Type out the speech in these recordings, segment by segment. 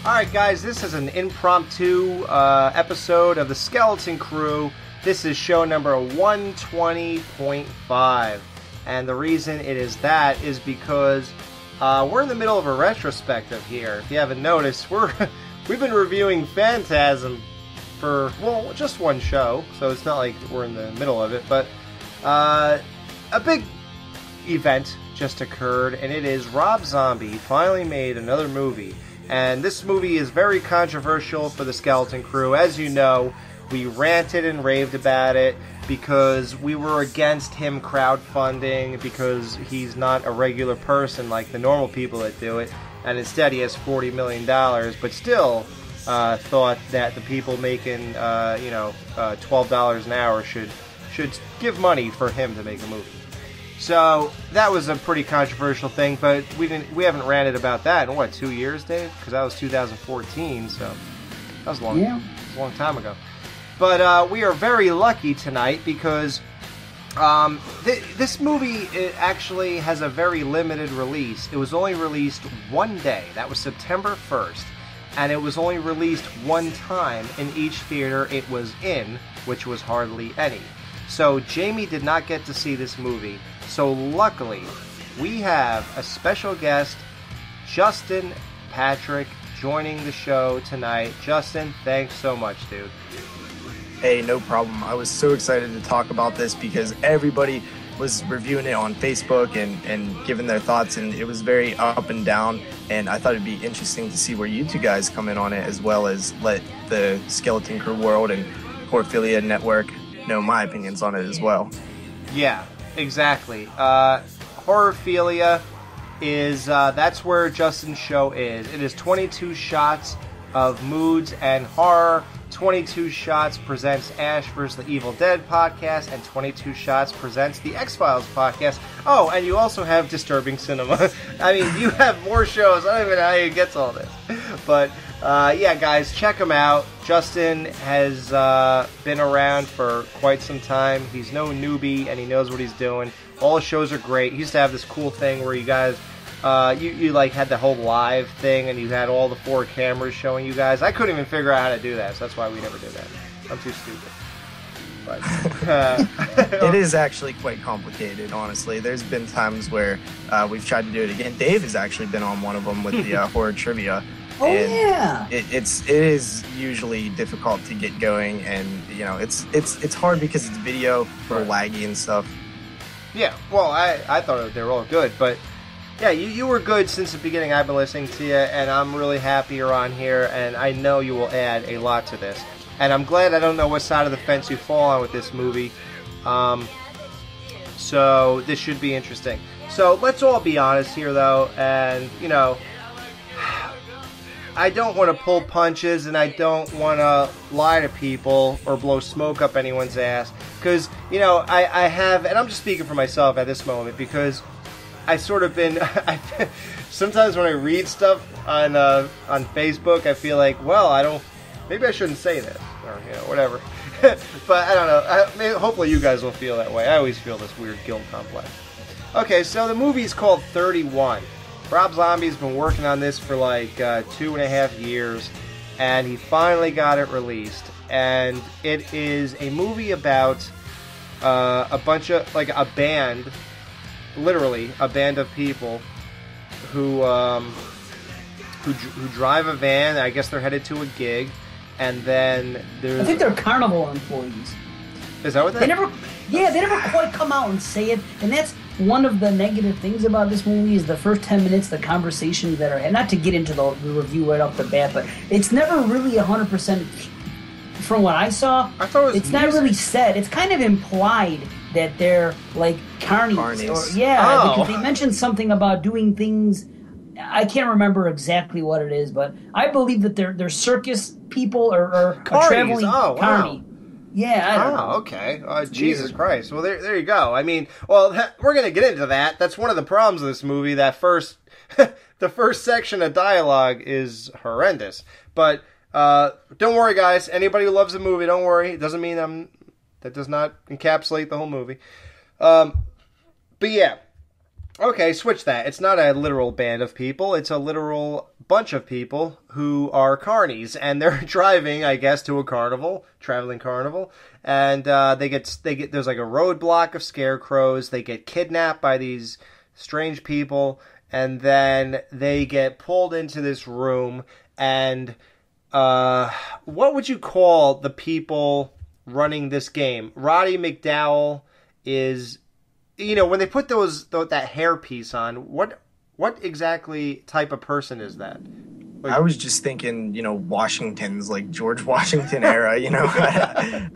Alright guys, this is an impromptu episode of the Skeleton Crew. This is show number 120.5. And the reason it is that is because we're in the middle of a retrospective here. If you haven't noticed, we've been reviewing Phantasm for, well, just one show. So it's not like we're in the middle of it. But a big event just occurred, and it is Rob Zombie finally made another movie. And this movie is very controversial for the Skeleton Crew. As you know, we ranted and raved about it because we were against him crowdfunding because he's not a regular person like the normal people that do it. And instead he has $40 million, but still thought that the people making $12 an hour should give money for him to make a movie. So that was a pretty controversial thing, but we haven't ranted about that in, 2 years, Dave? Because that was 2014, so that was long. Yeah. A long time ago. But we are very lucky tonight because this movie actually has a very limited release. It was only released one day. That was September 1st. And it was only released one time in each theater it was in, which was hardly any. So Jamie did not get to see this movie. So luckily, we have a special guest, Justin Patrick, joining the show tonight. Justin, thanks so much, dude. Hey, no problem. I was so excited to talk about this because everybody was reviewing it on Facebook and giving their thoughts, and it was very up and down, and I thought it'd be interesting to see where you two guys come in on it, as well as let the Skeleton Crew world and Horrorphilia Network know my opinions on it as well. Yeah. Exactly. Horrorphilia is, that's where Justin's show is. It is 22 shots of moods and horror. 22 Shots presents Ash vs. the Evil Dead podcast, and 22 Shots presents the X-Files podcast. Oh, and you also have Disturbing Cinema. I mean, you have more shows. I don't even know how you get to all this. But, yeah, guys, check him out. Justin has been around for quite some time. He's no newbie, and he knows what he's doing. All his shows are great. He used to have this cool thing where you guys, you like had the whole live thing, and you had all the 4 cameras showing you guys. I couldn't even figure out how to do that, so that's why we never did that. I'm too stupid. But, it is actually quite complicated, honestly. There's been times where we've tried to do it again. Dave has actually been on one of them with the horror trivia. Oh, and yeah. It is usually difficult to get going, and it's hard because it's video, a little laggy and stuff. Yeah, well, I thought they were all good, but yeah, you were good since the beginning. I've been listening to you, and I'm really happy you're on here, and I know you will add a lot to this. And I'm glad I don't know what side of the fence you fall on with this movie. So this should be interesting. So let's all be honest here, though, and I don't want to pull punches, and I don't want to lie to people or blow smoke up anyone's ass. Because, I have, and I'm just speaking for myself at this moment, because I've sort of been, sometimes when I read stuff on Facebook, I feel like, well, maybe I shouldn't say this, or, whatever. But I don't know. Hopefully you guys will feel that way. I always feel this weird guilt complex. Okay, so the movie's called 31. Rob Zombie's been working on this for like 2.5 years, and he finally got it released. And it is a movie about a bunch of, like a band, literally a band of people who drive a van. I guess they're headed to a gig, and then there's... I think they're Carnival employees. Is that what they never quite come out and say it, and that's one of the negative things about this movie is the first 10 minutes, the conversations that are, and not to get into the review right off the bat, but it's never really 100%, from what I saw, it's not really said. It's kind of implied that they're like carnies. Because they mentioned something about doing things, I can't remember exactly what it is, but I believe that they're circus people or a traveling carny. Wow. Yeah, I don't know. Okay. Jesus Christ. Well, there you go. I mean, well, we're going to get into that. That's one of the problems of this movie. That the first section of dialogue is horrendous. But don't worry, guys. Anybody who loves the movie, don't worry. It doesn't mean that does not encapsulate the whole movie. But yeah, Okay, switch that. It's not a literal band of people. It's a literal bunch of people who are carnies, and they're driving, I guess, to a carnival, traveling carnival, and they get there's like a roadblock of scarecrows. They get kidnapped by these strange people, and then they get pulled into this room. And what would you call the people running this game? Roddy McDowell is. When they put that hair piece on, what exactly type of person is that? I was just thinking, Washington's like George Washington era, I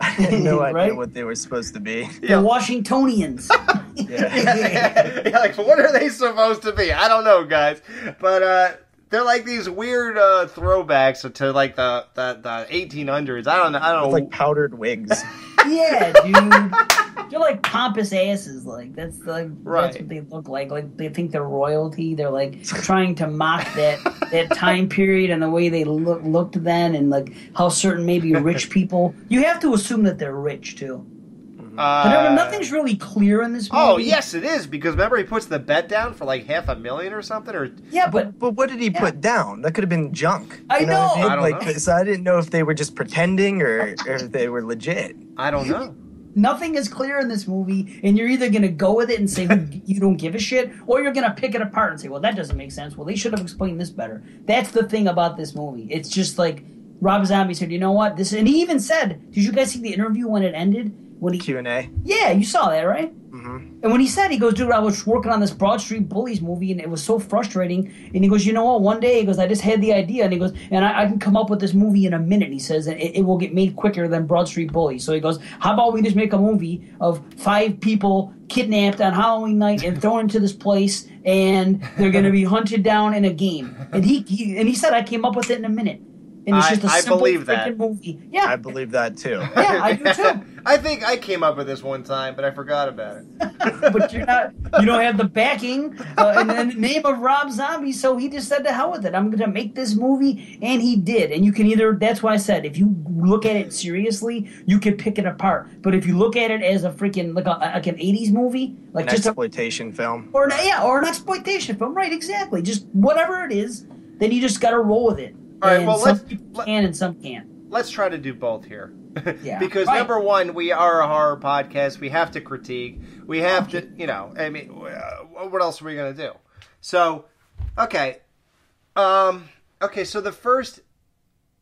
had no idea Right? what they were supposed to be. The Washingtonians. Yeah, like what are they supposed to be? I don't know, guys, but they're like these weird throwbacks to like the 1800s. I don't know. With like powdered wigs. Yeah, dude. They're like pompous asses. Like that's Right. what they look like. Like they think they're royalty. They're like trying to mock that time period and the way they looked then, and like how certain maybe rich people. You have to assume that they're rich too. But nothing's really clear in this movie. Oh yes, it is, because remember he puts the bet down for like $500,000 or something, or Yeah, but But what did he put down? That could have been junk. I You know what know. mean? I don't know. So I didn't know if they were just pretending or if they were legit. I don't know. nothing is clear in this movie, and you're either gonna go with it and say you don't give a shit, or you're gonna pick it apart and say, well, that doesn't make sense. Well, they should have explained this better. That's the thing about this movie. It's just like Rob Zombie said, you know what? This, and he even said, did you guys see the interview when it ended? When he Q&A. Yeah, you saw that, right? Mm-hmm. And when he said, he goes, dude, I was working on this Broad Street Bullies movie, and it was so frustrating. And he goes, you know what? One day, he goes, I just had the idea, and he goes, and I can come up with this movie in a minute. He says, and it will get made quicker than Broad Street Bullies. So he goes, how about we just make a movie of 5 people kidnapped on Halloween night and thrown into this place, and they're going to be hunted down in a game. And he said, I came up with it in a minute. And it's just a I simple believe that. freaking movie. Yeah, I believe that too. yeah, I do too. I think I came up with this one time, but I forgot about it. But you don't have the backing and the name of Rob Zombie, so he just said to hell with it. I'm going to make this movie, and he did. And you can either, that's why I said, if you look at it seriously, you can pick it apart. But if you look at it as a freaking, like an 80s movie, like An just exploitation film. or an exploitation film, right, exactly. Just whatever it is, then you just got to roll with it. All right, And well, some people can and some can't. Let's try to do both here. Yeah. Because Right. number one, we are a horror podcast. We have to critique. We have to, I mean, what else are we going to do? So, okay. Okay, so the first,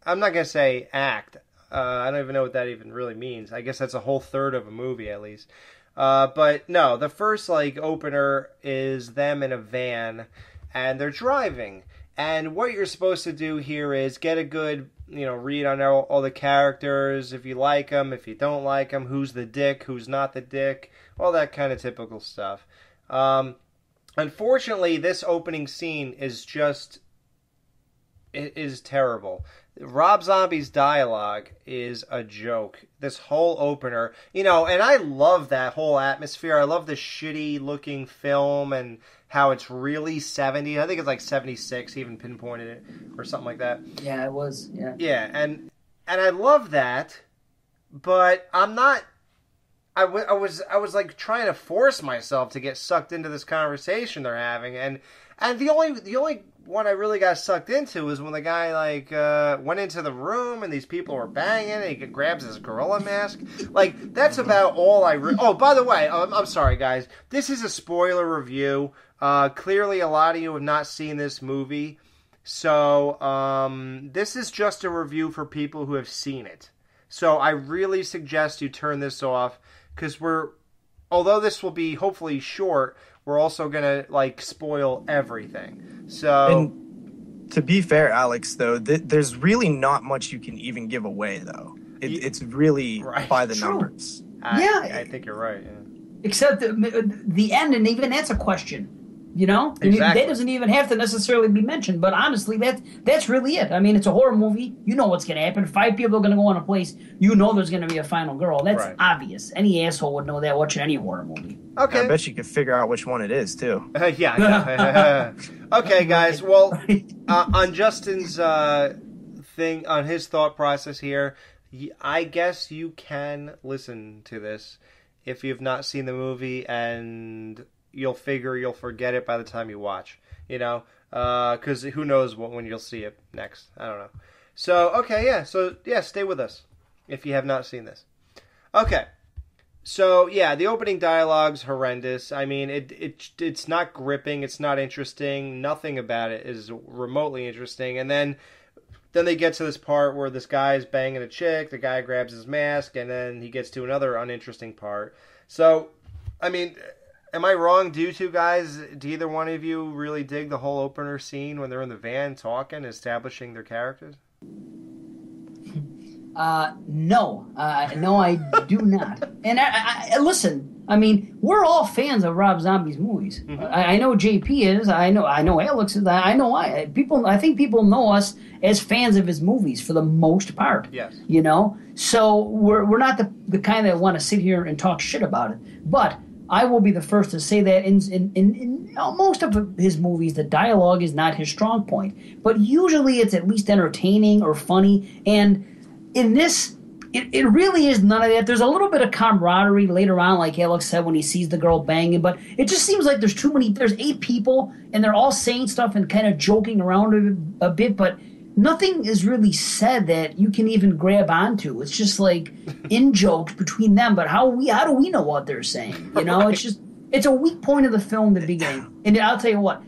I'm not going to say act. I don't even know what that even really means. I guess that's a whole third of a movie at least. But no, the first opener is them in a van and they're driving. And what you're supposed to do here is get a good, read on all the characters, if you like them, if you don't like them, who's the dick, who's not the dick, all that kind of typical stuff. Unfortunately, this opening scene is terrible. Rob Zombie's dialogue is a joke. This whole opener, and I love that whole atmosphere. I love the shitty looking film and how it's really 70s. I think it's like 76. He even pinpointed it or something like that. Yeah, it was. Yeah. Yeah, and I love that, but I'm not. I was like trying to force myself to get sucked into this conversation they're having, and the only one I really got sucked into was when the guy went into the room and these people were banging and he grabs his gorilla mask. Like that's about all I. Oh, by the way, I'm sorry guys. This is a spoiler review. Clearly, a lot of you have not seen this movie, so this is just a review for people who have seen it. So I really suggest you turn this off. Because although this will be hopefully short, we're also gonna spoil everything. So, And to be fair, Alex, though, there's really not much you can even give away, though. It's really Right. by the True. numbers. I think you're right. Yeah. Except the end, and even that's a question. Exactly. That doesn't even have to necessarily be mentioned. But honestly, that's really it. I mean, it's a horror movie. You know what's going to happen. 5 people are going to go in a place. You know there's going to be a final girl. That's Right. obvious. Any asshole would know that watching any horror movie. Okay. I bet you could figure out which one it is, too. Yeah. Okay, guys. Well, on Justin's thing, on his thought process here, I guess you can listen to this if you've not seen the movie and you'll figure you'll forget it by the time you watch. You know, because who knows when you'll see it next. I don't know. So, okay, yeah. So, yeah, stay with us if you have not seen this. Okay. So, yeah, the opening dialogue's horrendous. I mean, it's not gripping. It's not interesting. Nothing about it is remotely interesting. And then they get to this part where this guy's banging a chick. The guy grabs his mask, and then he gets to another uninteresting part. So, I mean, am I wrong? Do you two guys, do either one of you really dig the whole opener scene when they're in the van talking, establishing their characters? No, I do not. And I listen. I mean, we're all fans of Rob Zombie's movies. Mm-hmm. I know JP is. I know Alex is. I know people. I think people know us as fans of his movies for the most part. Yes. You know, so we're not the kind that want to sit here and talk shit about it. But I will be the first to say that in most of his movies, the dialogue is not his strong point. But usually it's at least entertaining or funny. And in this, it really is none of that. There's a little bit of camaraderie later on, like Alex said, when he sees the girl banging. But it just seems like there's 8 people, and they're all saying stuff and kind of joking around a bit. But nothing is really said that you can even grab onto. It's just like in jokes between them. But how do we know what they're saying? You know, right. It's a weak point of the film in the beginning. And I'll tell you what,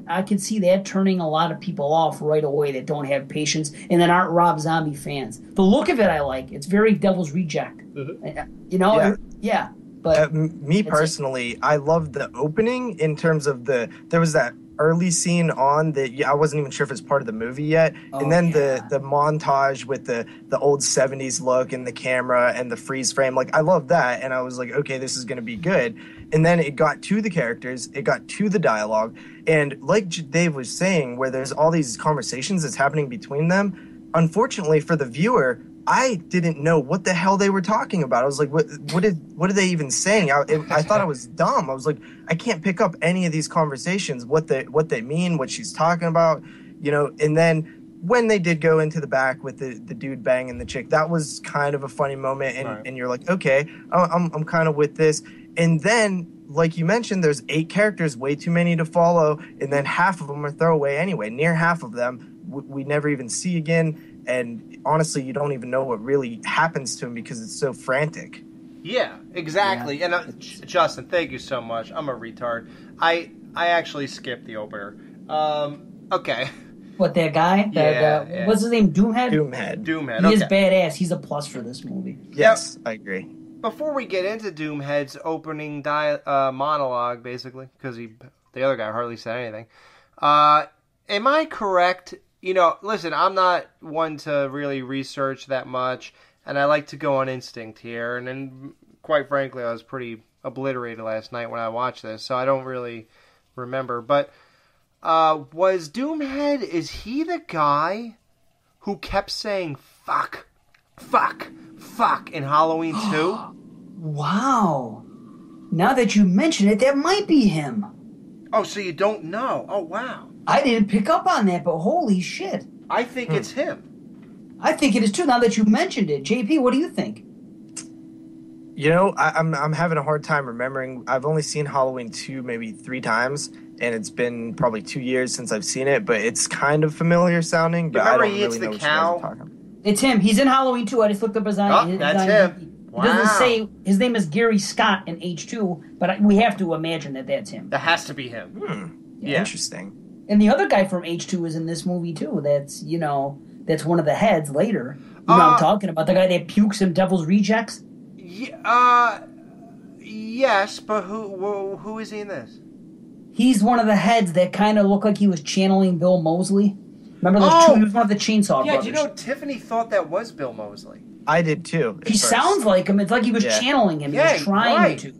I can see that turning a lot of people off right away that don't have patience and that aren't Rob Zombie fans. The look of it I like. It's very Devil's Reject. Mm-hmm. You know, yeah. But me personally, I love the opening in terms of there was that early scene on that I wasn't even sure if it's part of the movie yet, and then the montage with the old 70s look and the camera and the freeze frame, like I love that, and I was like, okay, this is going to be good. And then it got to the characters, it got to the dialogue, and like Dave was saying, where there's all these conversations that's happening between them, unfortunately for the viewer, I didn't know what the hell they were talking about. I was like, what are they even saying? I thought it was dumb. I was like, I can't pick up any of these conversations, what they mean, what she's talking about, you know. And then when they did go into the back with the dude banging the chick, that was kind of a funny moment. And, right. And you're like, okay, I'm kind of with this. And then, like you mentioned, there's 8 characters, way too many to follow. And then half of them are throwaway anyway. Near half of them we never even see again. And honestly, you don't even know what really happens to him because it's so frantic. Yeah, exactly. Yeah. And Justin, thank you so much. I'm a retard. I actually skipped the opener. Okay. What, that guy? Yeah. What's his name? Doomhead? Doomhead. He is badass. He's a plus for this movie. Yes, I agree. Before we get into Doomhead's opening monologue, basically, because the other guy hardly said anything, am I correct? You know, listen, I'm not one to really research that much, and I like to go on instinct here. And then, quite frankly, I was pretty obliterated last night when I watched this, so I don't really remember. But was Doomhead, is he the guy who kept saying fuck, fuck, fuck in Halloween 2? Wow. Now that you mention it, that might be him. Oh, so you don't know? Oh, wow. I didn't pick up on that, but holy shit. I think it's him. I think it is too, now that you mentioned it. JP, what do you think? You know, I'm having a hard time remembering. I've only seen Halloween 2 maybe 3 times, and it's been probably 2 years since I've seen it, but it's kind of familiar sounding, but I don't really know what you guys are talking about. It's him. He's in Halloween 2. I just looked up his IMDb. Oh, that's him. It doesn't say his name is Gary Scott in H2, but we have to imagine that that's him. That has to be him. Yeah. Interesting. And the other guy from H2 is in this movie too. That's that's one of the heads later. You know what I'm talking about? The guy that pukes in Devil's Rejects. Yes, but who is he in this? He's one of the heads that kind of looked like he was channeling Bill Moseley. Remember those two? He was one of the Chainsaw Brothers. Yeah, Tiffany thought that was Bill Moseley. I did too. He sounds like him. It's like he was channeling him. Yeah, he was trying to.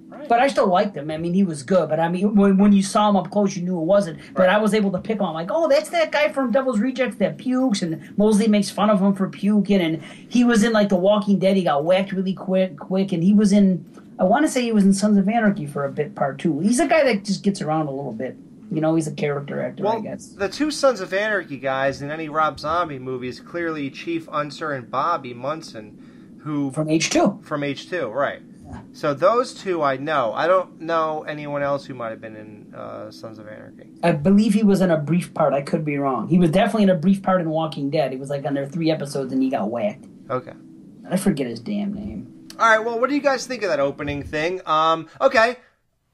Right. But I still liked him. I mean, he was good. But I mean, when you saw him up close, you knew it wasn't. But I was able to pick on, like, oh, that's that guy from Devil's Rejects that pukes, and Moseley makes fun of him for puking. And he was in, like, The Walking Dead. He got whacked really quick. And he was in, I want to say he was in Sons of Anarchy for a bit part 2. He's a guy that just gets around a little bit. You know, he's a character actor, I guess. The 2 Sons of Anarchy guys in any Rob Zombie movie is clearly Chief Unser and Bobby Munson, who... From H2. From H2, right. So those two I know. I don't know anyone else who might have been in Sons of Anarchy. I believe he was in a brief part. I could be wrong. He was definitely in a brief part in Walking Dead. He was like on their 3 episodes and he got whacked. Okay. I forget his damn name. All right, well, what do you guys think of that opening thing? Okay.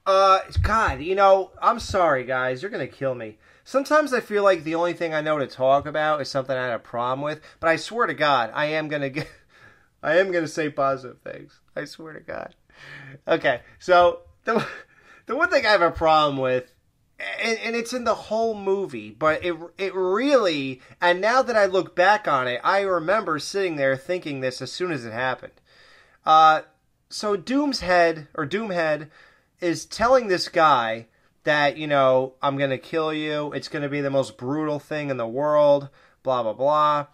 God, you know, I'm sorry, guys. You're going to kill me. Sometimes I feel like the only thing I know to talk about is something I had a problem with, but I swear to God, I am going to say positive things. I swear to God. Okay, so the one thing I have a problem with, and it's in the whole movie, but it really, and now that I look back on it, I remember sitting there thinking this as soon as it happened. So Doomhead is telling this guy that, you know, I'm going to kill you. It's going to be the most brutal thing in the world, blah, blah, blah.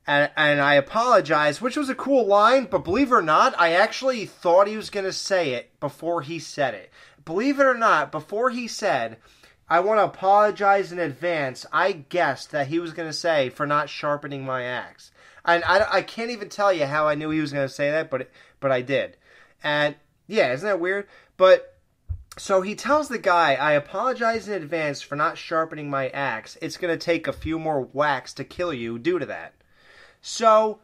And I apologize, which was a cool line, but believe it or not, I actually thought he was going to say it before he said it. Believe it or not, before he said, I want to apologize in advance, I guessed that he was going to say, for not sharpening my axe. And I can't even tell you how I knew he was going to say that, but I did. And yeah, isn't that weird? But so he tells the guy, I apologize in advance for not sharpening my axe. It's going to take a few more whacks to kill you due to that. So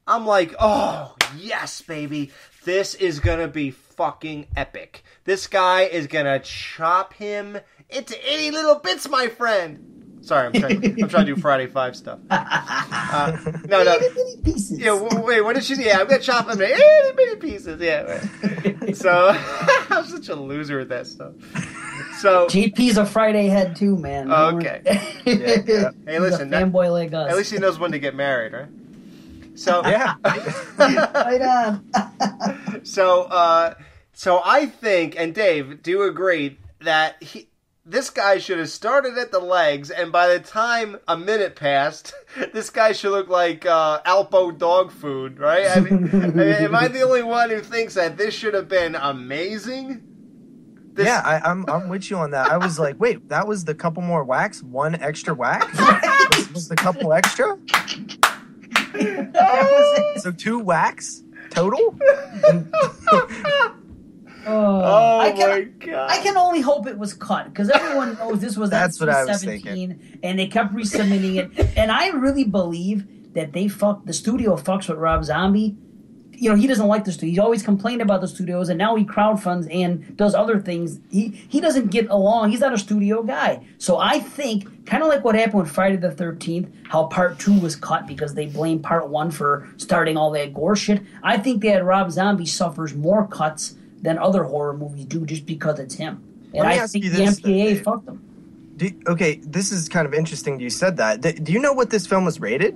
I'm like, oh, yes, baby. This is going to be fucking epic. This guy is going to chop him into 80 little bits, my friend. Sorry, I'm trying to do Friday 5 stuff. No. Pieces. Yeah, wait, what did she say? Yeah, I'm going to chop him into itty bitty pieces. Yeah. Right. So, I'm such a loser with that stuff. So JP's a Friday head too, man. Okay. Yeah. Hey, listen. He's a fanboy like us. At least he knows when to get married, right? So Yeah. Right on. So I think, and Dave, do you agree that this guy should have started at the legs, and by the time a minute passed, this guy should look like Alpo dog food, right? I mean, am I the only one who thinks that this should have been amazing? Yeah, I'm with you on that. I was like, wait, that was the couple more whacks? 1 extra whack? was the couple extra? So 2 whacks total? Oh my God. I can only hope it was cut, because everyone knows this was That's what I was 17, and they kept resubmitting it. And I really believe that the studio fucks with Rob Zombie. You know, he doesn't like the studio. He's always complained about the studios, and now he crowdfunds and does other things. He doesn't get along. He's not a studio guy. So I think, kind of like what happened with Friday the 13th, how part 2 was cut because they blamed part 1 for starting all that gore shit. I think that Rob Zombie suffers more cuts than other horror movies do just because it's him. And I think the MPAA fucked him. Okay, this is kind of interesting you said that. Do you know what this film was rated?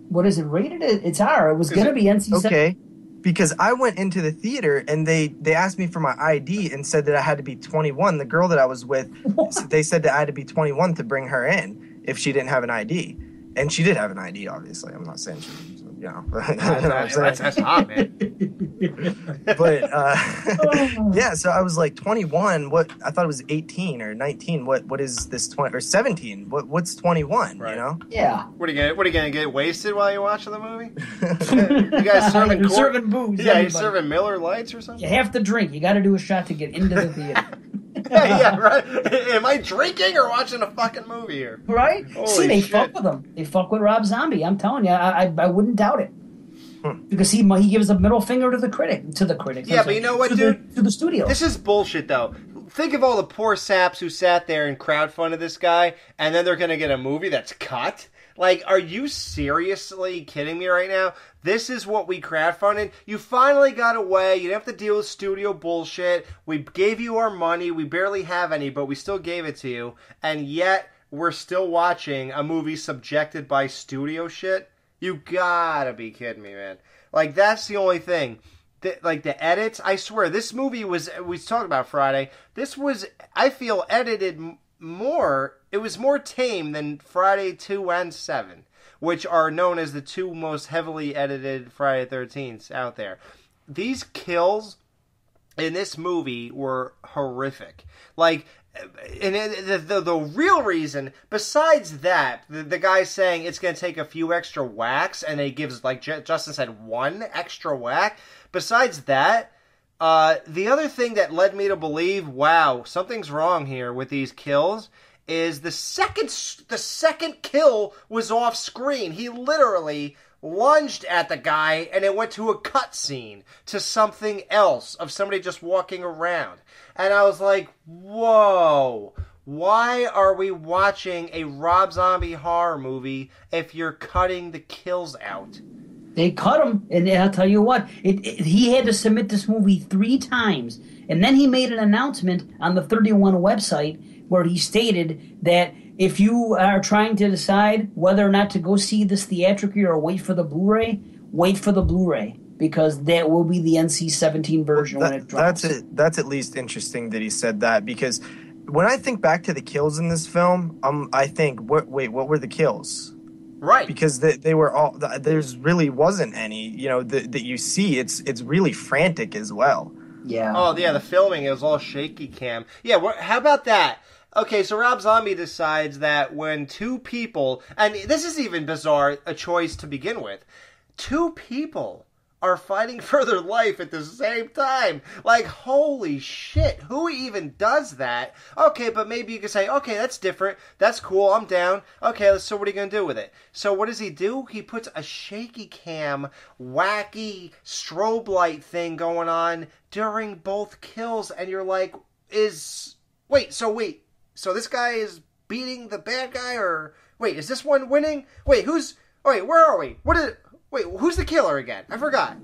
What is it rated? It's R. It was going to be NC-17. Okay, because I went into the theater and they asked me for my ID and said that I had to be 21. The girl that I was with, they said that I had to be 21 to bring her in if she didn't have an ID. And she did have an ID, obviously. I'm not saying she, you know. That's hot, man. But, yeah, so I was like, 21, what? I thought it was 18 or 19. What is this 20 or 17? What's 21, right. You know? Yeah. What are you gonna get wasted while you're watching the movie? You guys serving serving booze. Yeah, you serving Miller Lights or something? You have to drink. You got to do a shot to get into the theater. Yeah, right. Am I drinking or watching a fucking movie here? Right? Holy See, they shit. fuck with him. They fuck with Rob Zombie. I'm telling you, I wouldn't doubt it. Because he gives a middle finger to the critics. Yeah, but you know what, dude? To the studio. This is bullshit, though. Think of all the poor saps who sat there and crowdfunded this guy, and then they're going to get a movie that's cut? Like, are you seriously kidding me right now? This is what we crowdfunded. You finally got away. You didn't have to deal with studio bullshit. We gave you our money. We barely have any, but we still gave it to you. And yet, we're still watching a movie subjected by studio shit? You gotta be kidding me, man. Like, that's the only thing. Like, the edits, I swear, this movie was, we talked about Friday, this was, I feel, edited more, it was more tame than Friday 2 and 7, which are known as the 2 most heavily edited Friday the 13th out there. These kills in this movie were horrific. Like, And the real reason, besides that, the guy saying it's going to take a few extra whacks, and he gives, like Justin said, one extra whack. Besides that, the other thing that led me to believe, wow, something's wrong here with these kills, is the second kill was off screen. He literally lunged at the guy, and it went to a cutscene to something else of somebody just walking around. And I was like, whoa, why are we watching a Rob Zombie horror movie if you're cutting the kills out? They cut him, and I'll tell you what, he had to submit this movie 3 times, and then he made an announcement on the 31 website where he stated that if you are trying to decide whether or not to go see this theatrically or wait for the Blu-ray, wait for the Blu-ray, because that will be the NC-17 version when it drops. That's at least interesting that he said that, because when I think back to the kills in this film, I think, wait, what were the kills? Right. Because they were all, there's really wasn't any, that you see. It's really frantic as well. Yeah. Oh, yeah, the filming is all shaky cam. Yeah, how about that? Okay, so Rob Zombie decides that when 2 people, and this is even bizarre, a choice to begin with, 2 people are fighting for their life at the same time. Like, holy shit, who even does that? Okay, but maybe you could say, okay, that's different, that's cool, I'm down. Okay, so what are you going to do with it? So what does he do? He puts a shaky cam, wacky strobe light thing going on during both kills, and you're like, so this guy is beating the bad guy, or wait, is this one winning? Wait, where are we? Who's the killer again? I forgot.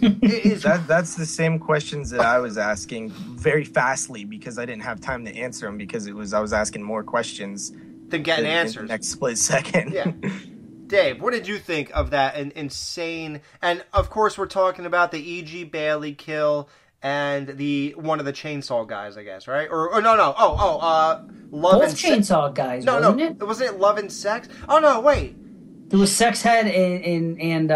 That's the same questions that I was asking very fastly, because I didn't have time to answer them, because I was asking more questions than getting answers. In the next split second. Yeah. Dave, what did you think of that insane? And of course, we're talking about the E.G. Bailey kill and one of the chainsaw guys, I guess, right? Or no. Love Both and chainsaw guys, wasn't it? Wasn't it Love and Sex? Oh no, wait. There was Sex Head and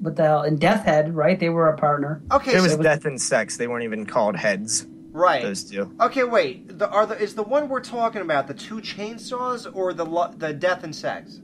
what the hell? And Death Head, right? They were a partner. Okay, it was Death and Sex. They weren't even called heads. Right. Those 2. Okay, wait. Is the one we're talking about the 2 chainsaws or the Death and Sex?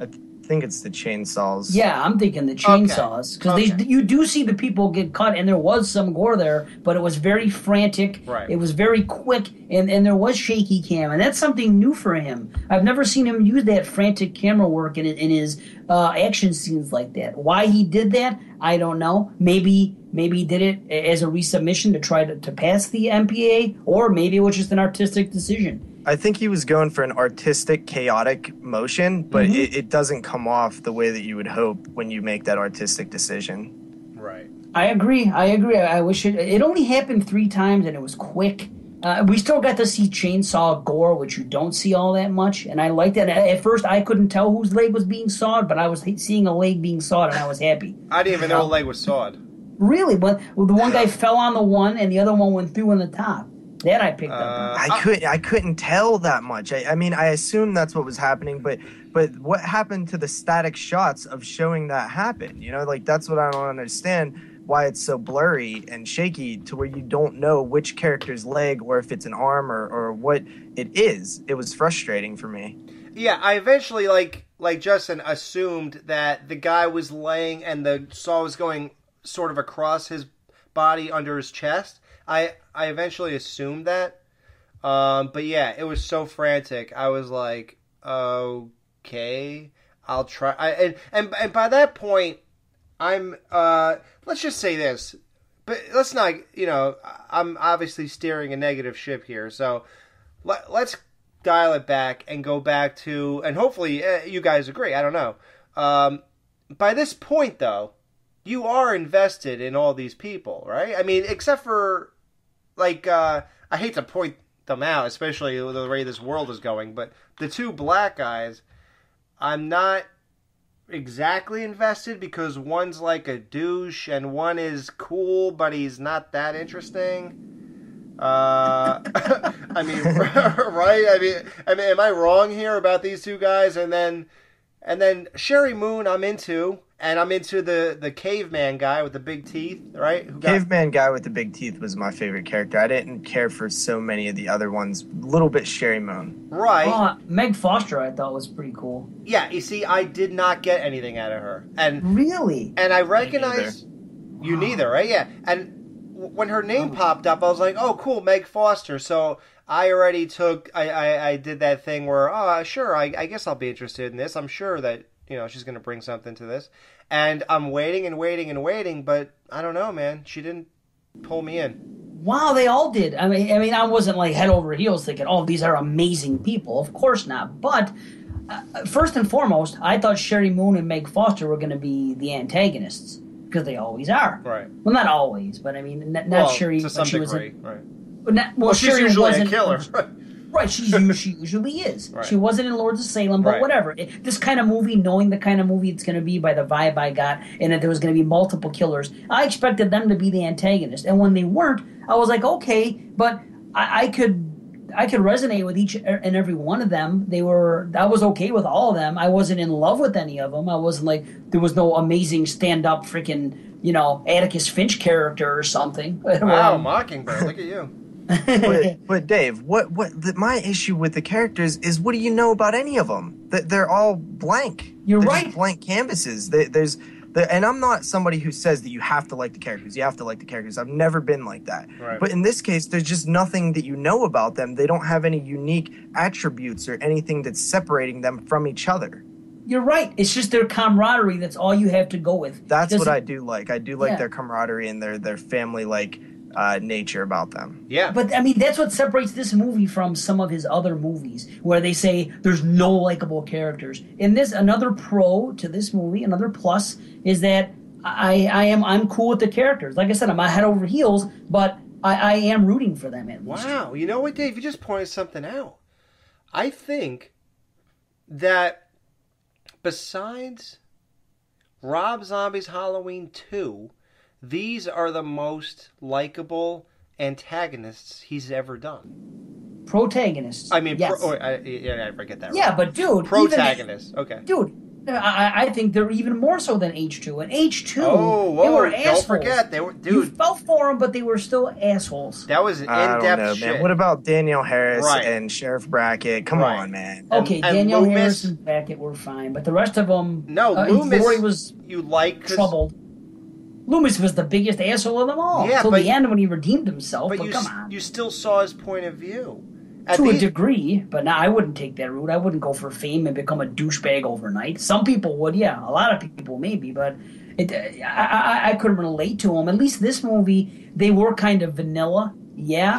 I think it's the chainsaws. Yeah, I'm thinking the chainsaws, because you do see the people get cut, and there was some gore there, but it was very frantic. Right. It was very quick, and there was shaky cam, and that's something new for him. I've never seen him use that frantic camera work in his action scenes like that. Why he did that, I don't know. Maybe he did it as a resubmission to try to pass the MPA, or maybe it was just an artistic decision. I think he was going for an artistic, chaotic motion, but it doesn't come off the way that you would hope when you make that artistic decision. Right. I agree. I wish it only happened 3 times, and it was quick. We still got to see chainsaw gore, which you don't see all that much, and I liked that. At first, I couldn't tell whose leg was being sawed, but I was seeing a leg being sawed, and I was happy. I didn't even know a leg was sawed. Really? But the one guy fell on the one, and the other one went through on the top. That I picked up. I couldn't tell that much. I mean, I assumed that's what was happening, but what happened to the static shots of showing that happen? That's what I don't understand. Why it's so blurry and shaky to where you don't know which character's leg or if it's an arm or what it is. It was frustrating for me. Yeah, I eventually, like Justin, assumed that the guy was laying and the saw was going sort of across his body under his chest. I eventually assumed that. But yeah, it was so frantic. I was like, okay, I'll try. And by that point, I'm, let's just say this, but let's not, I'm obviously steering a negative ship here. So let's dial it back and go back to, and hopefully you guys agree. I don't know. By this point though, you are invested in all these people, right? I mean, except for, I hate to point them out, especially the way this world is going, but the 2 black guys, I'm not exactly invested, because one's like a douche and one is cool, but he's not that interesting. I mean, right? I mean, am I wrong here about these 2 guys? And then Sherry Moon, I'm into, And I'm into the caveman guy with the big teeth, right? Caveman guy with the big teeth was my favorite character. I didn't care for so many of the other ones. A little bit Sherry Moon. Right. Meg Foster I thought was pretty cool. Yeah, you see, I did not get anything out of her. And really? And I recognize you neither, right? Yeah. And when her name popped up, I was like, oh, cool, Meg Foster. So I already I did that thing where, sure, I guess I'll be interested in this. I'm sure that, she's going to bring something to this. And I'm waiting and waiting and waiting, but I don't know, man. She didn't pull me in. Wow, they all did. I mean, I wasn't like head over heels thinking, oh, these are amazing people. Of course not. But first and foremost, I thought Sherry Moon and Meg Foster were going to be the antagonists because they always are. Right. Well, not always, but I mean, not Sherry. To some degree, right. Well, she's Sherry usually wasn't a killer. Right, she usually is. Right. She wasn't in Lords of Salem, but whatever. This kind of movie, knowing the kind of movie it's going to be by the vibe I got, and that there was going to be multiple killers, I expected them to be the antagonist. And when they weren't, I was like, okay, but I could resonate with each and every one of them. I was okay with all of them. I wasn't in love with any of them. I wasn't like, there was no amazing stand-up freaking, Atticus Finch character or something. Wow, Mockingbird, look at you. but Dave, my issue with the characters is, what do you know about any of them? They're all blank. You're They're right. Just blank canvases. And I'm not somebody who says that you have to like the characters. You have to like the characters. I've never been like that. Right. But in this case, there's just nothing that you know about them. They don't have any unique attributes or anything that's separating them from each other. You're right. It's just their camaraderie. That's all you have to go with. That's what I do like. I do like their camaraderie and their family-like nature about them. Yeah. But, I mean, that's what separates this movie from some of his other movies, where they say there's no likable characters. In this, another pro to this movie, another plus, is that I'm cool with the characters. Like I said, I'm head over heels, but I am rooting for them at least. Wow. You know what, Dave? You just pointed something out. I think that besides Rob Zombie's Halloween 2, these are the most likable antagonists he's ever done. Protagonists. I mean, yes. I forget that. Yeah, but dude, protagonists. Okay, dude, I think they're even more so than H2. And H2, they were assholes. Don't forget, they were, dude. You felt for them, but they were still assholes. That was in-depth shit. Man. What about Danielle Harris and Sheriff Brackett? Come on, man. Okay, Danielle Harris and Brackett were fine, but the rest of them... No, Loomis, Lori was troubled. Loomis was the biggest asshole of them all. Until the end when he redeemed himself, but come on. You still saw his point of view. To a degree, but I wouldn't take that route. I wouldn't go for fame and become a douchebag overnight. Some people would, yeah. A lot of people maybe, but I couldn't relate to them. At least this movie, they were kind of vanilla. Yeah.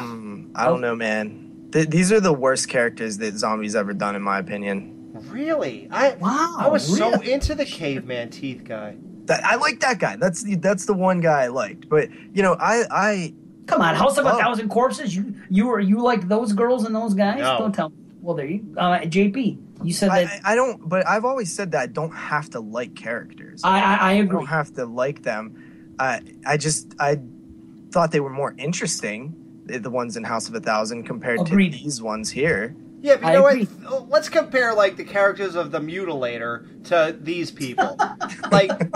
I don't know, man. These are the worst characters that Zombie's ever done, in my opinion. Really? I was so into the caveman teeth guy. I like that guy. That's the one guy I liked. But I come on, House of a Thousand Corpses. You liked those girls and those guys? No. Don't tell me. Well, there you JP. You said that. I don't. But I've always said that I don't have to like characters. I agree. I don't have to like them. I thought they were more interesting, the ones in House of a Thousand, compared to these ones here. Yeah, but you know what? Let's compare, the characters of the Mutilator to these people.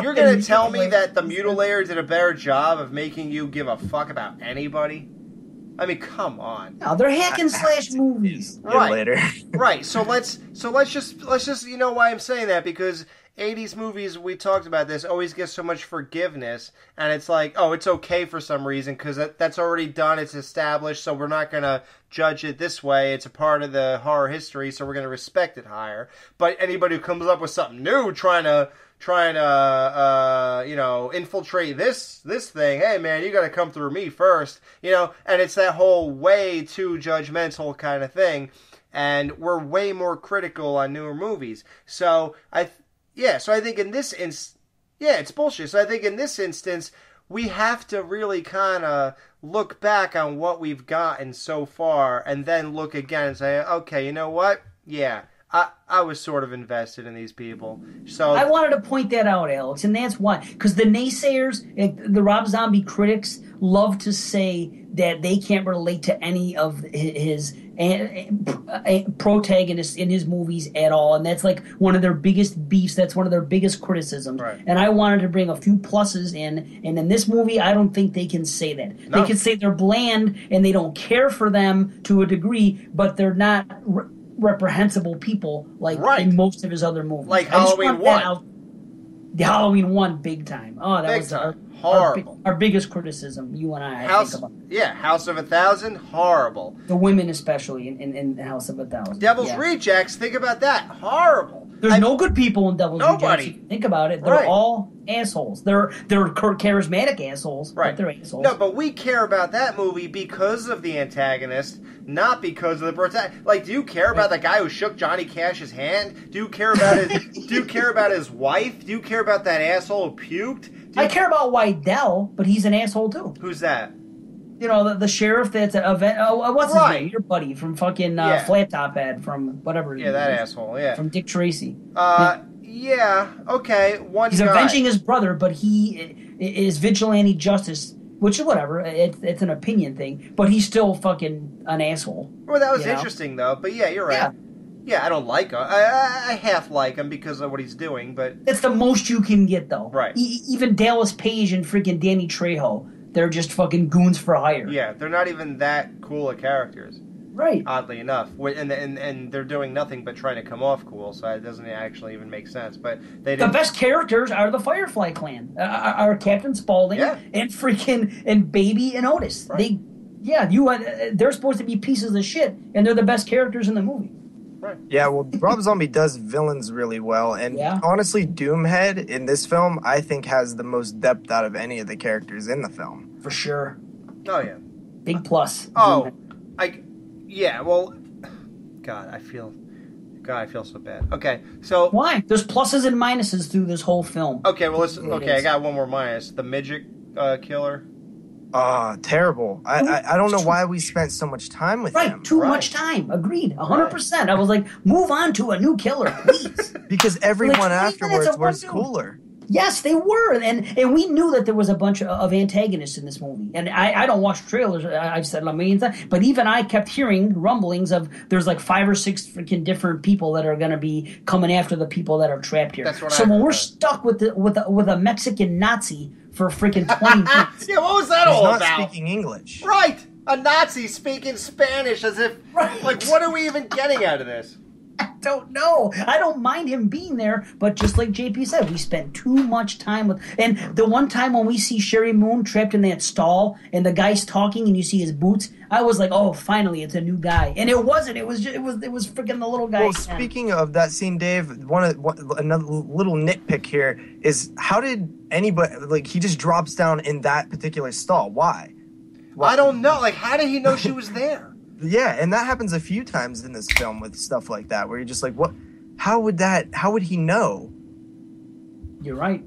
You're going to tell me that the Mutilator did a better job of making you give a fuck about anybody? I mean, come on. No, they're hack and slash movies. Right. Right. So let's just you know why I'm saying that, because 80s movies, we talked about this, always get so much forgiveness, and it's like, oh, it's okay for some reason because that's already done, it's established, so we're not going to judge it this way. It's a part of the horror history, so we're going to respect it higher. But anybody who comes up with something new, trying to infiltrate this thing, hey man, you got to come through me first, and it's that whole way too judgmental kind of thing, and we're way more critical on newer movies. So I think in this it's bullshit. So I think in this instance, we have to really kind of look back on what we've gotten so far and then look again and say, okay, you know what? Yeah, I was sort of invested in these people. So I wanted to point that out, Alex, and that's why. Because the naysayers, the Rob Zombie critics, love to say that they can't relate to any of his protagonists in his movies at all, and that's like one of their biggest beefs. That's one of their biggest criticisms. Right. And I wanted to bring a few pluses in, and in this movie, I don't think they can say that. No. They can say they're bland and they don't care for them to a degree, but they're not reprehensible people like in most of his other movies. Like Halloween 1. The Halloween 1, big time. Oh, that big was time. Horrible. Our biggest criticism, you and I House, think about. Yeah, House of a Thousand, horrible. The women especially in House of a Thousand. Devil's Rejects, think about that. Horrible. There's no good people in Devil's Nobody. Rejects. If you think about it. They're all assholes. They're charismatic assholes, but they're assholes. No, but we care about that movie because of the antagonist, not because of the protagonist. Like, do you care about the guy who shook Johnny Cash's hand? Do you care about his do you care about his wife? Do you care about that asshole who puked? I care about Wydell, but he's an asshole too. Who's that? You know, the sheriff that's what's his name? Your buddy from fucking Flat Top Head from whatever. Yeah, that asshole. Yeah, from Dick Tracy. Yeah. Okay. He's avenging his brother, but he is vigilante justice. Which, whatever, it's an opinion thing, but he's still fucking an asshole. Well, that was interesting, though. But yeah, you're right. Yeah, I don't like him. I half like him because of what he's doing, but... That's the most you can get, though. Right. Even Dallas Page and freaking Danny Trejo, they're just fucking goons for hire. Yeah, they're not even that cool of characters. Right. Oddly enough. And they're doing nothing but trying to come off cool, so it doesn't actually even make sense. But they The best characters are the Firefly Clan. Are Captain Spaulding and freaking... and Baby and Otis. Right. They're supposed to be pieces of shit, and they're the best characters in the movie. Right. Yeah, well, Rob Zombie does villains really well, and honestly, Doomhead in this film, I think, has the most depth out of any of the characters in the film. For sure. Oh, yeah. Big plus. Oh, yeah, well, God, I feel so bad. Okay, so... Why? There's pluses and minuses through this whole film. Okay, well, I got one more minus. The midget killer. Terrible. I don't know why we spent so much time with him. Too much time. Agreed. 100%. I was like, move on to a new killer, please. Because everyone afterwards was cooler. Yes, they were. And we knew that there was a bunch of antagonists in this movie. And I don't watch trailers. I've said it a million times. But even I kept hearing rumblings of there's like 5 or 6 freaking different people that are going to be coming after the people that are trapped here. That's what so when we're stuck with a Mexican Nazi for freaking 20 minutes. Yeah, what was that all about? He's not speaking English. Right. A Nazi speaking Spanish as if... Right. Like, what are we even getting out of this? I don't know. I don't mind him being there, but just like JP said, we spent too much time with... And the one time when we see Sherry Moon trapped in that stall and the guy's talking and you see his boots, I was like, oh, finally, it's a new guy. And it wasn't. It was freaking the little guy. Well, speaking of that scene, Dave, another little nitpick here is how did anybody... Like, he just drops down in that particular stall. Why? I don't know. Like, how did he know she was there? Yeah, and that happens a few times in this film with stuff like that, where you're just like, what? How would he know? You're right.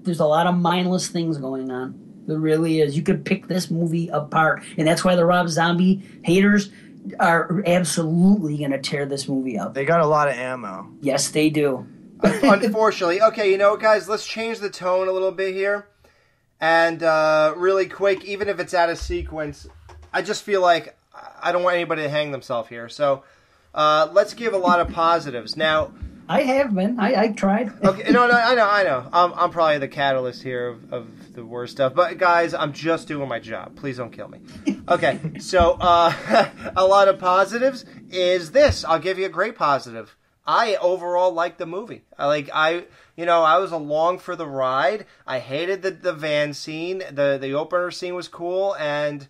There's a lot of mindless things going on. There really is. You could pick this movie apart, and that's why the Rob Zombie haters are absolutely going to tear this movie up. They got a lot of ammo. Yes, they do. Unfortunately. Okay, you know what, guys? Let's change the tone a little bit here. And really quick, even if it's out of sequence, I just feel like I don't want anybody to hang themselves here. So let's give a lot of positives. Now, I have been. I tried. Okay, no, I know. I'm probably the catalyst here of the worst stuff. But guys, I'm just doing my job. Please don't kill me. Okay, so a lot of positives is this. I'll give you a great positive. I overall liked the movie. I was along for the ride. I hated the van scene. The opener scene was cool, and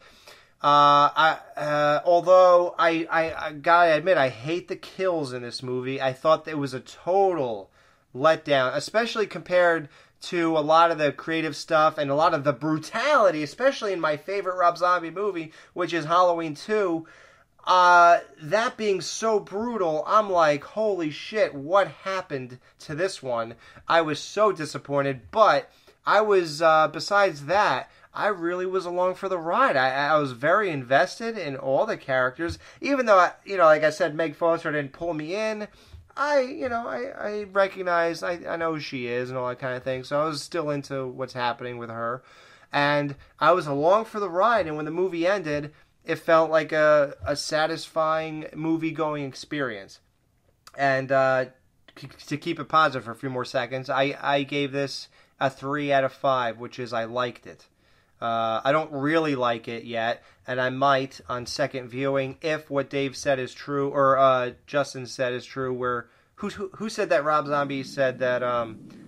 although I gotta admit I hate the kills in this movie. I thought it was a total letdown, especially compared to a lot of the creative stuff and a lot of the brutality, especially in my favorite Rob Zombie movie, which is Halloween 2. That being so brutal, I'm like, holy shit, what happened to this one? I was so disappointed, but I was, besides that, I really was along for the ride. I was very invested in all the characters, even though, like I said, Meg Foster didn't pull me in. I recognize, I know who she is and all that kind of thing, so I was still into what's happening with her. And I was along for the ride, and when the movie ended, it felt like a satisfying movie-going experience. And to keep it positive for a few more seconds, I gave this a 3 out of 5, which is I liked it. I don't really like it yet, and I might on second viewing if what Dave said is true, or Justin said is true. Where who said that? Rob Zombie said that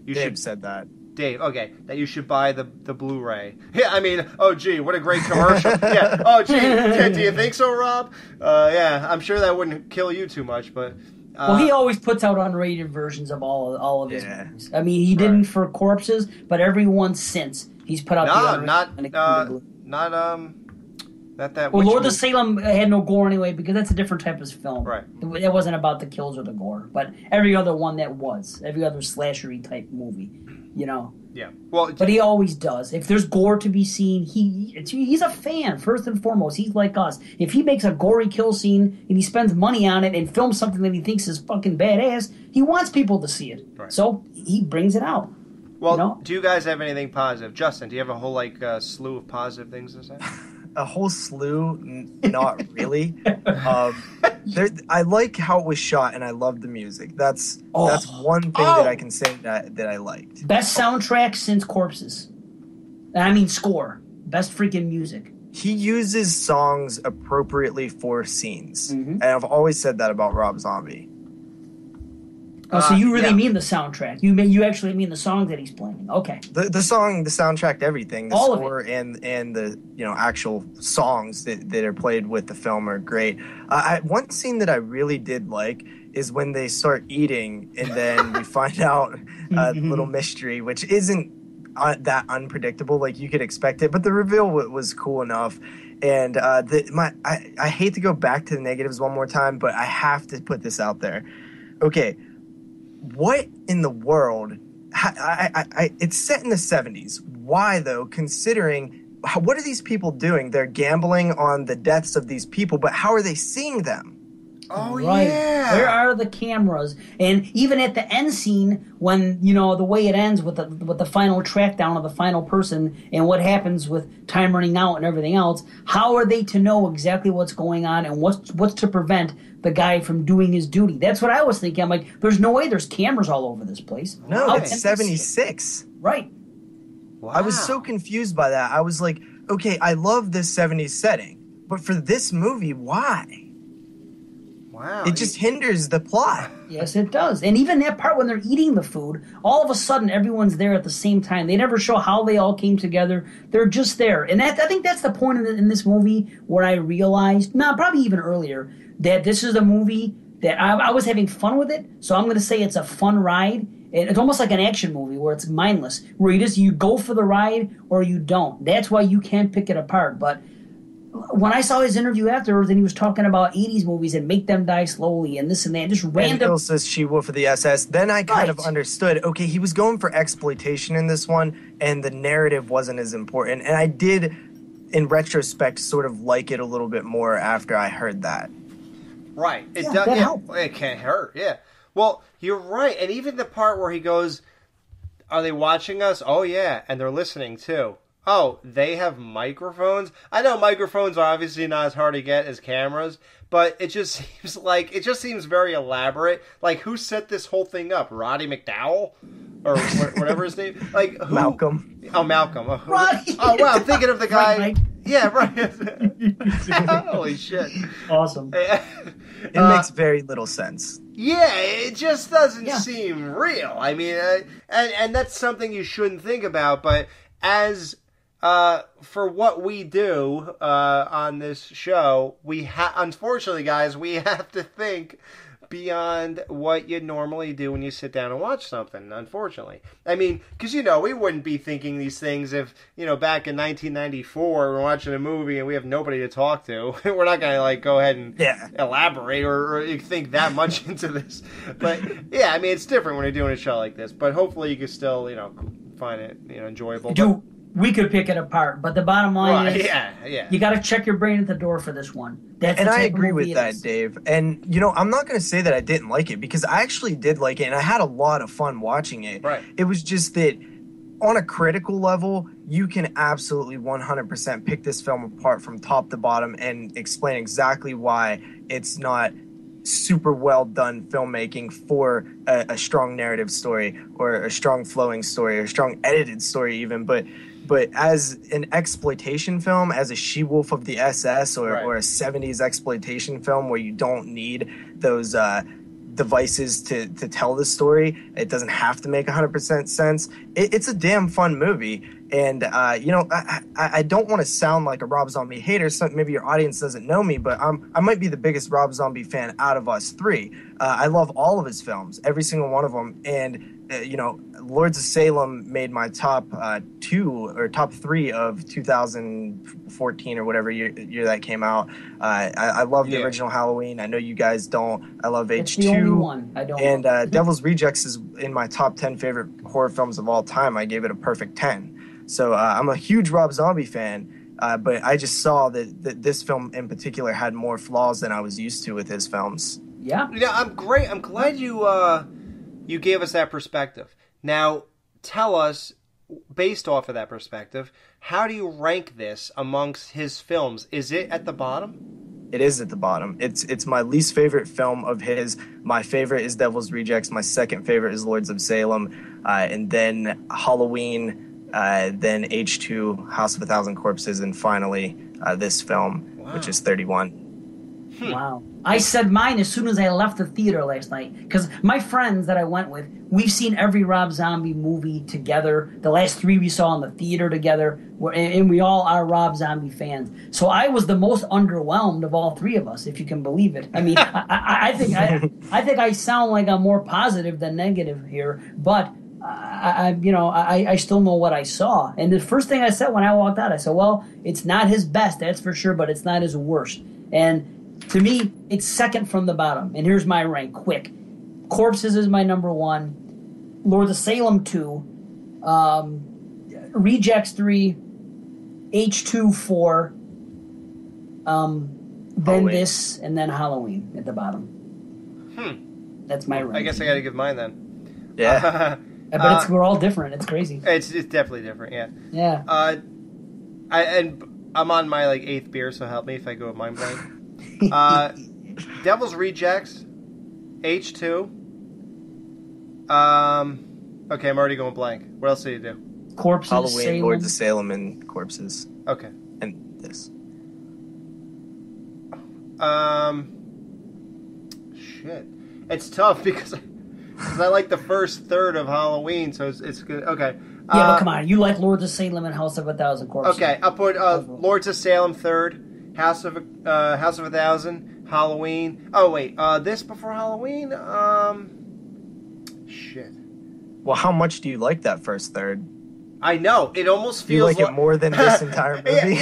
Dave said that. Dave, okay, that you should buy the Blu-ray. Yeah, I mean, oh gee, what a great commercial. Yeah, oh gee, do you think so, Rob? Yeah, I'm sure that wouldn't kill you too much, but. Well, he always puts out unrated versions of all of his movies. I mean, he didn't for Corpses, but every one since he's put out not that. Well, Lord of Salem had no gore anyway because that's a different type of film. Right. It wasn't about the kills or the gore, but every other one every other slashery type movie, Yeah. Well, but he always does. If there's gore to be seen, he's a fan first and foremost. He's like us. If he makes a gory kill scene and he spends money on it and films something that he thinks is fucking badass, he wants people to see it. Right. So he brings it out. Well, do you guys have anything positive? Justin, do you have a whole slew of positive things to say? A whole slew? Not really. I like how it was shot, and I love the music. That's one thing that I can say that I liked. Best soundtrack since Corpses. I mean score. Best freaking music. He uses songs appropriately for scenes, and I've always said that about Rob Zombie. Oh, so you really mean the soundtrack? You actually mean the song that he's playing? Okay. The song, the soundtrack, everything, the all score, and the actual songs that are played with the film are great. One scene that I really did like is when they start eating, and then we find out a little mystery, which isn't that unpredictable. Like you could expect it, but the reveal was cool enough. And I hate to go back to the negatives one more time, but I have to put this out there. Okay. What in the world? It's set in the 70s. Why, though, considering what are these people doing? They're gambling on the deaths of these people, but how are they seeing them? Oh, right. Yeah. Where are the cameras? And even at the end scene, when, the way it ends with the final track down of the final person and what happens with time running out and everything else, how are they to know exactly what's going on and what's to prevent the guy from doing his duty? That's what I was thinking. I'm like, there's no way there's cameras all over this place. No, it's 76. Right. Wow. I was so confused by that. I was like, okay, I love this 70s setting, but for this movie, why? Wow. It just hinders the plot. Yes, it does. And even that part when they're eating the food, all of a sudden everyone's there at the same time. They never show how they all came together. They're just there. And I think that's the point in this movie where I realized, probably even earlier, that this is a movie that I was having fun with it. So I'm going to say it's a fun ride. It's almost like an action movie where it's mindless, where you go for the ride or you don't. That's why you can't pick it apart. But when I saw his interview afterwards and he was talking about 80s movies and make them die slowly and this and that, just random. And Ilsa's She-Wolf of the SS. Then I kind of understood, okay, he was going for exploitation in this one and the narrative wasn't as important. And I did, in retrospect, sort of like it a little bit more after I heard that. Right. It does. Yeah, it can't hurt. Yeah. Well, you're right. And even the part where he goes, are they watching us? Oh, yeah. And they're listening, too. Oh, they have microphones? I know microphones are obviously not as hard to get as cameras, but it just seems very elaborate. Like, who set this whole thing up? Roddy McDowell? Or whatever his name? Like, who? Malcolm. Oh, Malcolm. Roddy. Oh, wow. I'm thinking of the guy. Right, yeah, right. Holy shit. Awesome. It makes very little sense. Yeah, it just doesn't seem real. I mean, and that's something you shouldn't think about, but as... for what we do on this show, unfortunately, guys, we have to think beyond what you normally do when you sit down and watch something, unfortunately. I mean, because, we wouldn't be thinking these things if, back in 1994, we're watching a movie and we have nobody to talk to. We're not going to, go ahead and elaborate or think that much into this. But, yeah, I mean, it's different when you're doing a show like this. But hopefully you can still, find it, enjoyable. We could pick it apart, but the bottom line is you got to check your brain at the door for this one. And I agree with that, Dave. And, I'm not going to say that I didn't like it because I actually did like it and I had a lot of fun watching it. Right. It was just that on a critical level, you can absolutely 100% pick this film apart from top to bottom and explain exactly why it's not super well done filmmaking for a strong narrative story or a strong flowing story or a strong edited story even. But as an exploitation film, as a She-Wolf of the SS or a 70s exploitation film where you don't need those devices to tell the story, it doesn't have to make 100% sense. It's a damn fun movie. And, I don't want to sound like a Rob Zombie hater. So maybe your audience doesn't know me, but I might be the biggest Rob Zombie fan out of us three. I love all of his films, every single one of them. And, Lords of Salem made my top 2 or top 3 of 2014 or whatever year that came out. I love the original Halloween. I know you guys don't. I love H2. It's the only one I don't. And Devil's Rejects is in my top 10 favorite horror films of all time. I gave it a perfect 10. So I'm a huge Rob Zombie fan, but I just saw that this film in particular had more flaws than I was used to with his films. Yeah. Yeah, I'm great. I'm glad you gave us that perspective. Now, tell us, based off of that perspective, how do you rank this amongst his films? Is it at the bottom? It is at the bottom. It's my least favorite film of his. My favorite is Devil's Rejects. My second favorite is Lords of Salem, and then Halloween. Then H2, House of a Thousand Corpses, and finally this film, which is 31. Wow. I said mine as soon as I left the theater last night, because my friends that I went with, we've seen every Rob Zombie movie together. The last 3 we saw in the theater together, and we all are Rob Zombie fans. So I was the most underwhelmed of all 3 of us, if you can believe it. I mean, I think I sound like I'm more positive than negative here, but I still know what I saw. And the first thing I said when I walked out, I said, well, it's not his best, that's for sure, but it's not his worst. And to me, it's second from the bottom. And here's my rank, quick. Corpses is my number 1. Lords of Salem 2. Rejects 3. H2 4. Then this, and then Halloween at the bottom. That's my rank. I guess I gotta give mine then. Yeah. But we're all different. It's crazy. It's definitely different, yeah. Yeah. I'm on my 8th beer, so help me if I go with mine blank. Devil's Rejects, H2. Okay, I'm already going blank. What else did you do? Corpses, Halloween, Salem. Lords of Salem, and Corpses. Okay. And this. Shit. It's tough because I like the first third of Halloween, so it's good. Okay. Yeah, but come on. You like Lords of Salem and House of a Thousand Corpses. Okay, I'll put Lords of Salem third, House of a Thousand, Halloween. Oh wait, this before Halloween? Shit. Well, how much do you like that first third? I know. It almost feels do you like it more than this entire movie?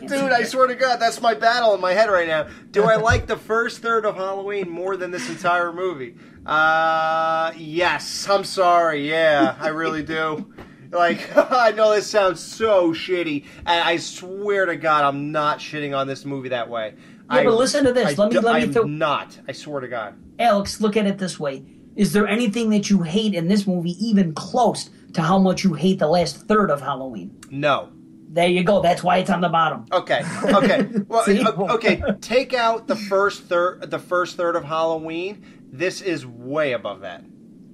Dude, I swear to God, that's my battle in my head right now. Do I like the first third of Halloween more than this entire movie? Yes. I'm sorry. Yeah, I really do. I know this sounds so shitty, and I swear to God, I'm not shitting on this movie that way. Yeah, but listen to this. Let me I'm not. I swear to God. Alex, look at it this way. Is there anything that you hate in this movie even close to how much you hate the last third of Halloween? No. There you go. That's why it's on the bottom. Okay. Well, okay. Take out the first third of Halloween. This is way above that.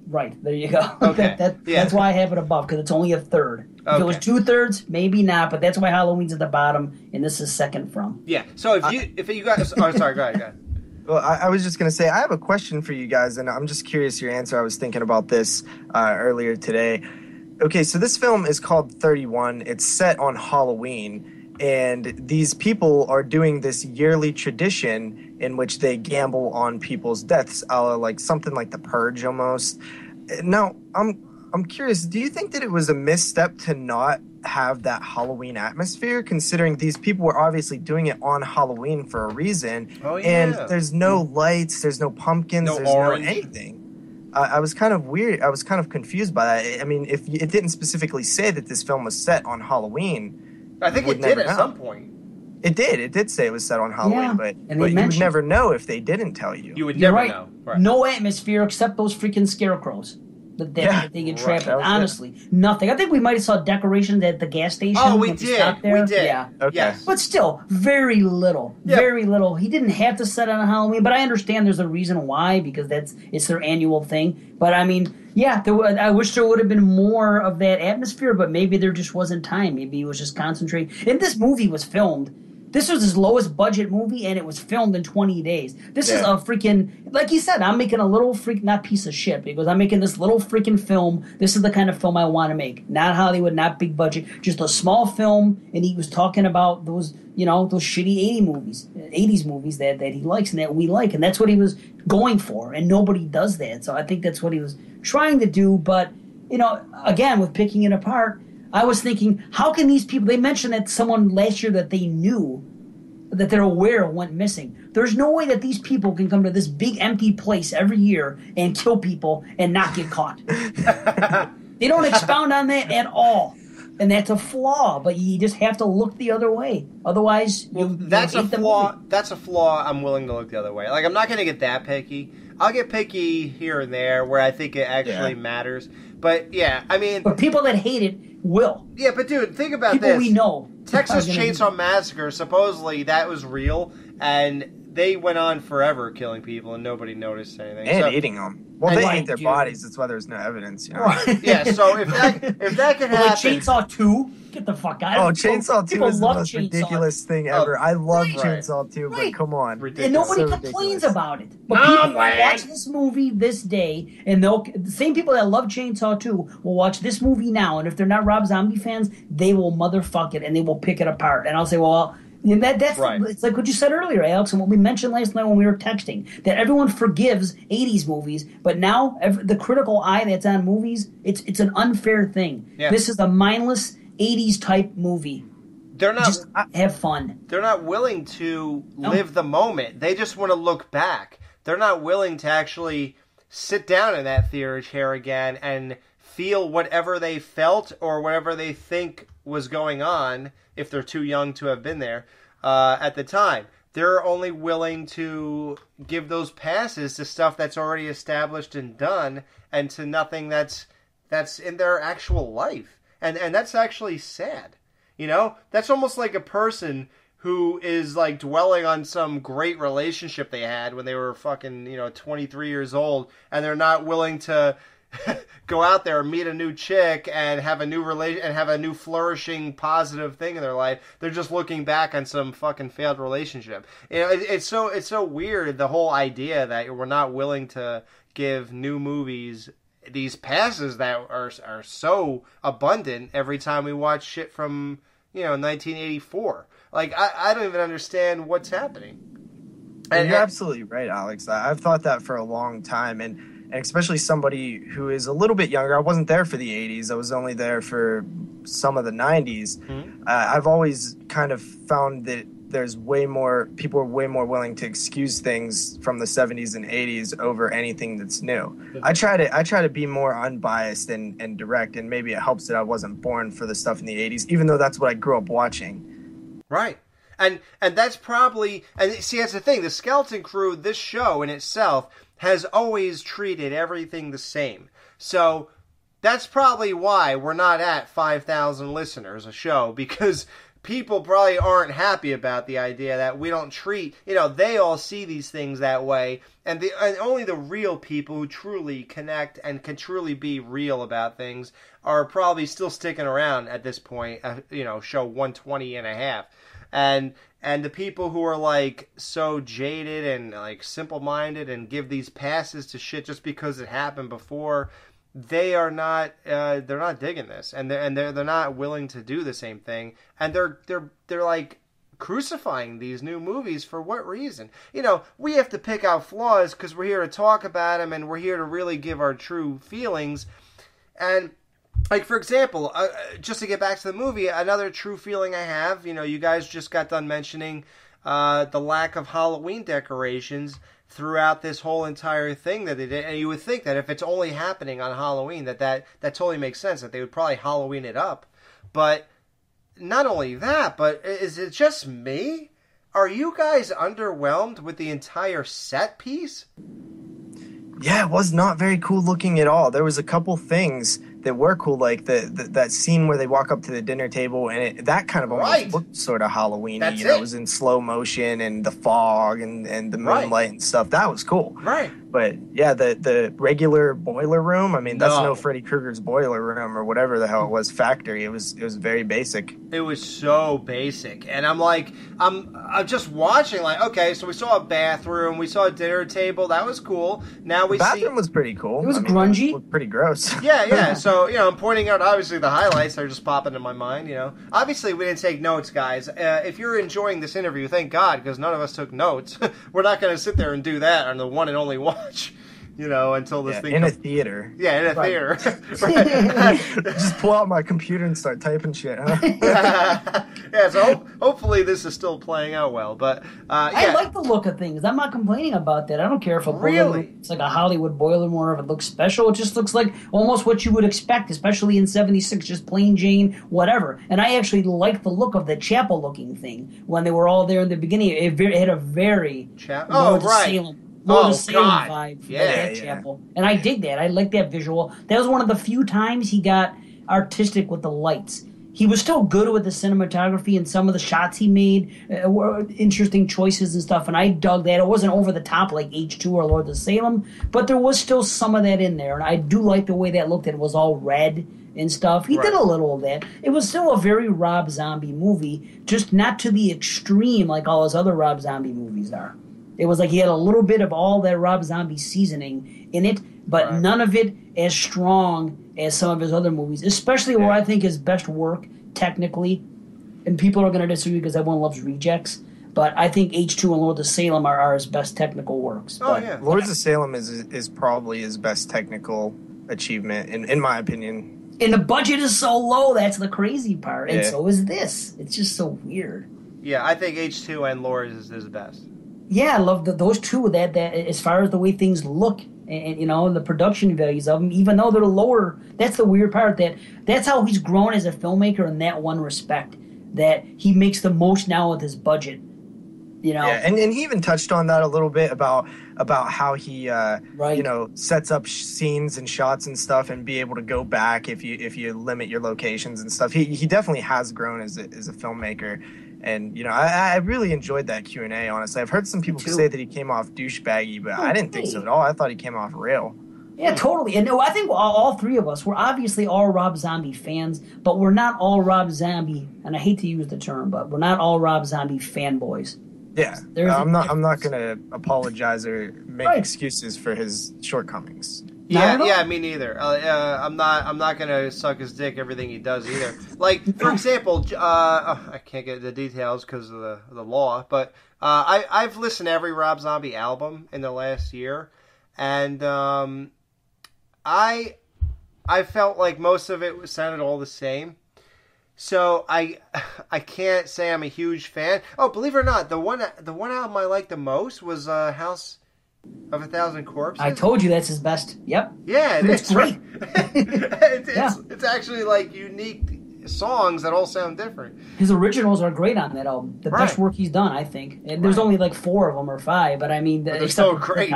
Right. There you go. Okay. That's why I have it above, because it's only a third. If it was 2/3, maybe not, but that's why Halloween's at the bottom, and this is second from. Yeah. So if you guys, oh, sorry, go ahead. Well, I was just going to say, I have a question for you guys, and I'm just curious your answer. I was thinking about this earlier today. Okay, so this film is called 31. It's set on Halloween, and these people are doing this yearly tradition in which they gamble on people's deaths, like something like The Purge almost. Now, I'm curious, do you think that it was a misstep to not have that Halloween atmosphere, considering these people were obviously doing it on Halloween for a reason? Oh, yeah. And there's no lights, there's no pumpkins, there's orange. no anything. I was kind of weird. I was kind of confused by that. I mean, if it didn't specifically say that this film was set on Halloween, I think it did at some point. It did. It did say it was set on Halloween, but you would never know if they didn't tell you. You would never right. know. Right. No atmosphere except those freaking scarecrows. that they get trapped in. That was Honestly, nothing. I think we might have saw decorations at the gas station. Oh, we when did. stopped there. We did. Yeah. Okay. Yes. But still, very little. Yeah. Very little. He didn't have to set on Halloween, but I understand there's a reason why, because it's their annual thing. But I mean, yeah, I wish there would have been more of that atmosphere, but maybe there just wasn't time. Maybe he was just concentrating. And this movie was filmed. This was his lowest budget movie, and it was filmed in 20 days. This is a freaking, like he said, I'm making a little not piece of shit, because I'm making this little freaking film. This is the kind of film I want to make. Not Hollywood, not big budget, just a small film. And he was talking about those, those shitty 80s movies that he likes and that we like. And that's what he was going for. And nobody does that. So I think that's what he was trying to do. But, again, with picking it apart, I was thinking, how can these people, they mentioned that someone last year that they knew, that they're aware went missing. There's no way that these people can come to this big empty place every year and kill people and not get caught. They don't expound on that at all. And that's a flaw, but you just have to look the other way. Otherwise, that's a flaw. That's a flaw I'm willing to look the other way. Like, I'm not going to get that picky. I'll get picky here and there where I think it actually matters. But, yeah, I mean... But people that hate it will. Yeah, but, dude, think about people this. We know. Texas Chainsaw Massacre, supposedly that was real, and they went on forever killing people, and nobody noticed anything. And eating them. Well, they ate their bodies. That's why there's no evidence. Right. Yeah, so if that could happen... Like Chainsaw 2? Get the fuck out of here. Chainsaw 2 is the most ridiculous thing ever. I love Chainsaw 2, but come on. Ridiculous. And nobody complains about it. But people watch this movie this day, and the same people that love Chainsaw 2 will watch this movie now, and if they're not Rob Zombie fans, they will motherfuck it, and they will pick it apart. And I'll say, well... that's right. It's like what you said earlier, Alex, and what we mentioned last night when we were texting, that everyone forgives 80s movies, but now the critical eye that's on movies, it's an unfair thing. Yeah. This is a mindless 80s type movie. They're not just have fun. They're not willing to live the moment. They just want to look back. They're not willing to actually sit down in that theater chair again and feel whatever they felt or whatever they think was going on, if they're too young to have been there at the time. They're only willing to give those passes to stuff that's already established and done, and to nothing that's in their actual life. And that's actually sad. That's almost like a person who is like dwelling on some great relationship they had when they were fucking 23 years old, and they're not willing to go out there and meet a new chick and have a new and have a new flourishing positive thing in their life. They're just looking back on some fucking failed relationship. It's so weird, the whole idea that we're not willing to give new movies these passes that are so abundant every time we watch shit from 1984. Like, I don't even understand what's happening. And you're absolutely right, Alex. I've thought that for a long time, and especially somebody who is a little bit younger. I wasn't there for the 80s. I was only there for some of the 90s. Mm-hmm. I've always kind of found that people are way more willing to excuse things from the 70s and 80s over anything that's new. I try to be more unbiased and direct, and maybe it helps that I wasn't born for the stuff in the 80s, even though that's what I grew up watching. Right. And that's probably, and see, that's the thing, the Skeleton Crew, this show in itself, has always treated everything the same. So that's probably why we're not at 5,000 listeners a show, because people probably aren't happy about the idea that we don't treat, they all see these things that way, and only the real people who truly connect and can truly be real about things are probably still sticking around at this point, show 120 and a half. And the people who are like so jaded and like simple-minded and give these passes to shit just because it happened before, they're not digging this, and they're not willing to do the same thing, and they're like crucifying these new movies for what reason? We have to pick out flaws because we're here to talk about them, and we're here to really give our true feelings. And like, for example, just to get back to the movie, another true feeling I have, you guys just got done mentioning the lack of Halloween decorations throughout this whole entire thing that they did. And you would think that if it's only happening on Halloween, that totally makes sense, that they would probably Halloween it up. But not only that, but is it just me? Are you guys underwhelmed with the entire set piece? Yeah, it was not very cool looking at all. There was a couple things that were cool, like that scene where they walk up to the dinner table, and that kind of almost looked sort of Halloween-y. That's it was in slow motion and the fog and the moonlight and stuff. That was cool. Right. But yeah, the regular boiler room, I mean, that's no Freddy Krueger's boiler room or whatever the hell it was, factory. It was very basic. It was so basic. And I'm like, I'm just watching, like, okay, so we saw a bathroom, we saw a dinner table, that was cool. Now we see... The bathroom was pretty cool. It was grungy. It looked pretty gross. Yeah. So, I'm pointing out, obviously, the highlights are just popping in my mind, Obviously, we didn't take notes, guys. If you're enjoying this interview, thank God, because none of us took notes. We're not going to sit there and do that on the one and only watch. Until this thing... In a theater. Yeah, in a theater. Just pull out my computer and start typing shit, huh? Yeah, so hopefully this is still playing out well, but... I like the look of things. I'm not complaining about that. I don't care if a boiler room, it's like a Hollywood boiler room, or if it looks special. It just looks like almost what you would expect, especially in 76, just plain Jane, whatever. And I actually like the look of the chapel-looking thing. When they were all there in the beginning, it had a very... right. Lord of Salem vibe for that chapel. And I dig that. I like that visual. That was one of the few times he got artistic with the lights. He was still good with the cinematography, and some of the shots he made were interesting choices and stuff, and I dug that. It wasn't over the top like H2 or Lord of Salem, but there was still some of that in there, and I do like the way that looked. It was all red and stuff. He did a little of that. It was still a very Rob Zombie movie, just not to the extreme like all his other Rob Zombie movies are. It was like he had a little bit of all that Rob Zombie seasoning in it, but none of it as strong as some of his other movies, especially where I think his best work, technically, and people are going to disagree because everyone loves Rejects, but I think H2 and Lords of Salem are his best technical works. Lords of Salem is probably his best technical achievement, in my opinion. And the budget is so low, that's the crazy part, and so is this. It's just so weird. Yeah, I think H2 and Lords is the best. Yeah, I love those two. That as far as the way things look, and the production values of them, even though they're lower, that's the weird part. That's how he's grown as a filmmaker in that one respect. That he makes the most now with his budget. Yeah, and he even touched on that a little bit about how he sets up scenes and shots and stuff, and be able to go back if you limit your locations and stuff. He definitely has grown as a filmmaker. And, I really enjoyed that Q&A, honestly. I've heard some people say that he came off douchebaggy, but I didn't think so at all. I thought he came off real. Yeah, totally. And I think all three of us, we're obviously all Rob Zombie fans, but we're not all Rob Zombie, and I hate to use the term, but we're not all Rob Zombie fanboys. Yeah, I'm not going to apologize or make excuses for his shortcomings. Yeah, me neither. I'm not gonna suck his dick everything he does either. Like, for example, I can't get the details because of the law, but I've listened to every Rob Zombie album in the last year, and I felt like most of it sounded all the same. So I can't say I'm a huge fan. Oh, believe it or not, the one album I liked the most was House of a Thousand Corpses. I told you that's his best. Yep. Yeah, it's great. It's actually like unique songs that all sound different. His originals are great on that album. The best work he's done, I think. And there's only like 4 of them or 5, but I mean, they're so great.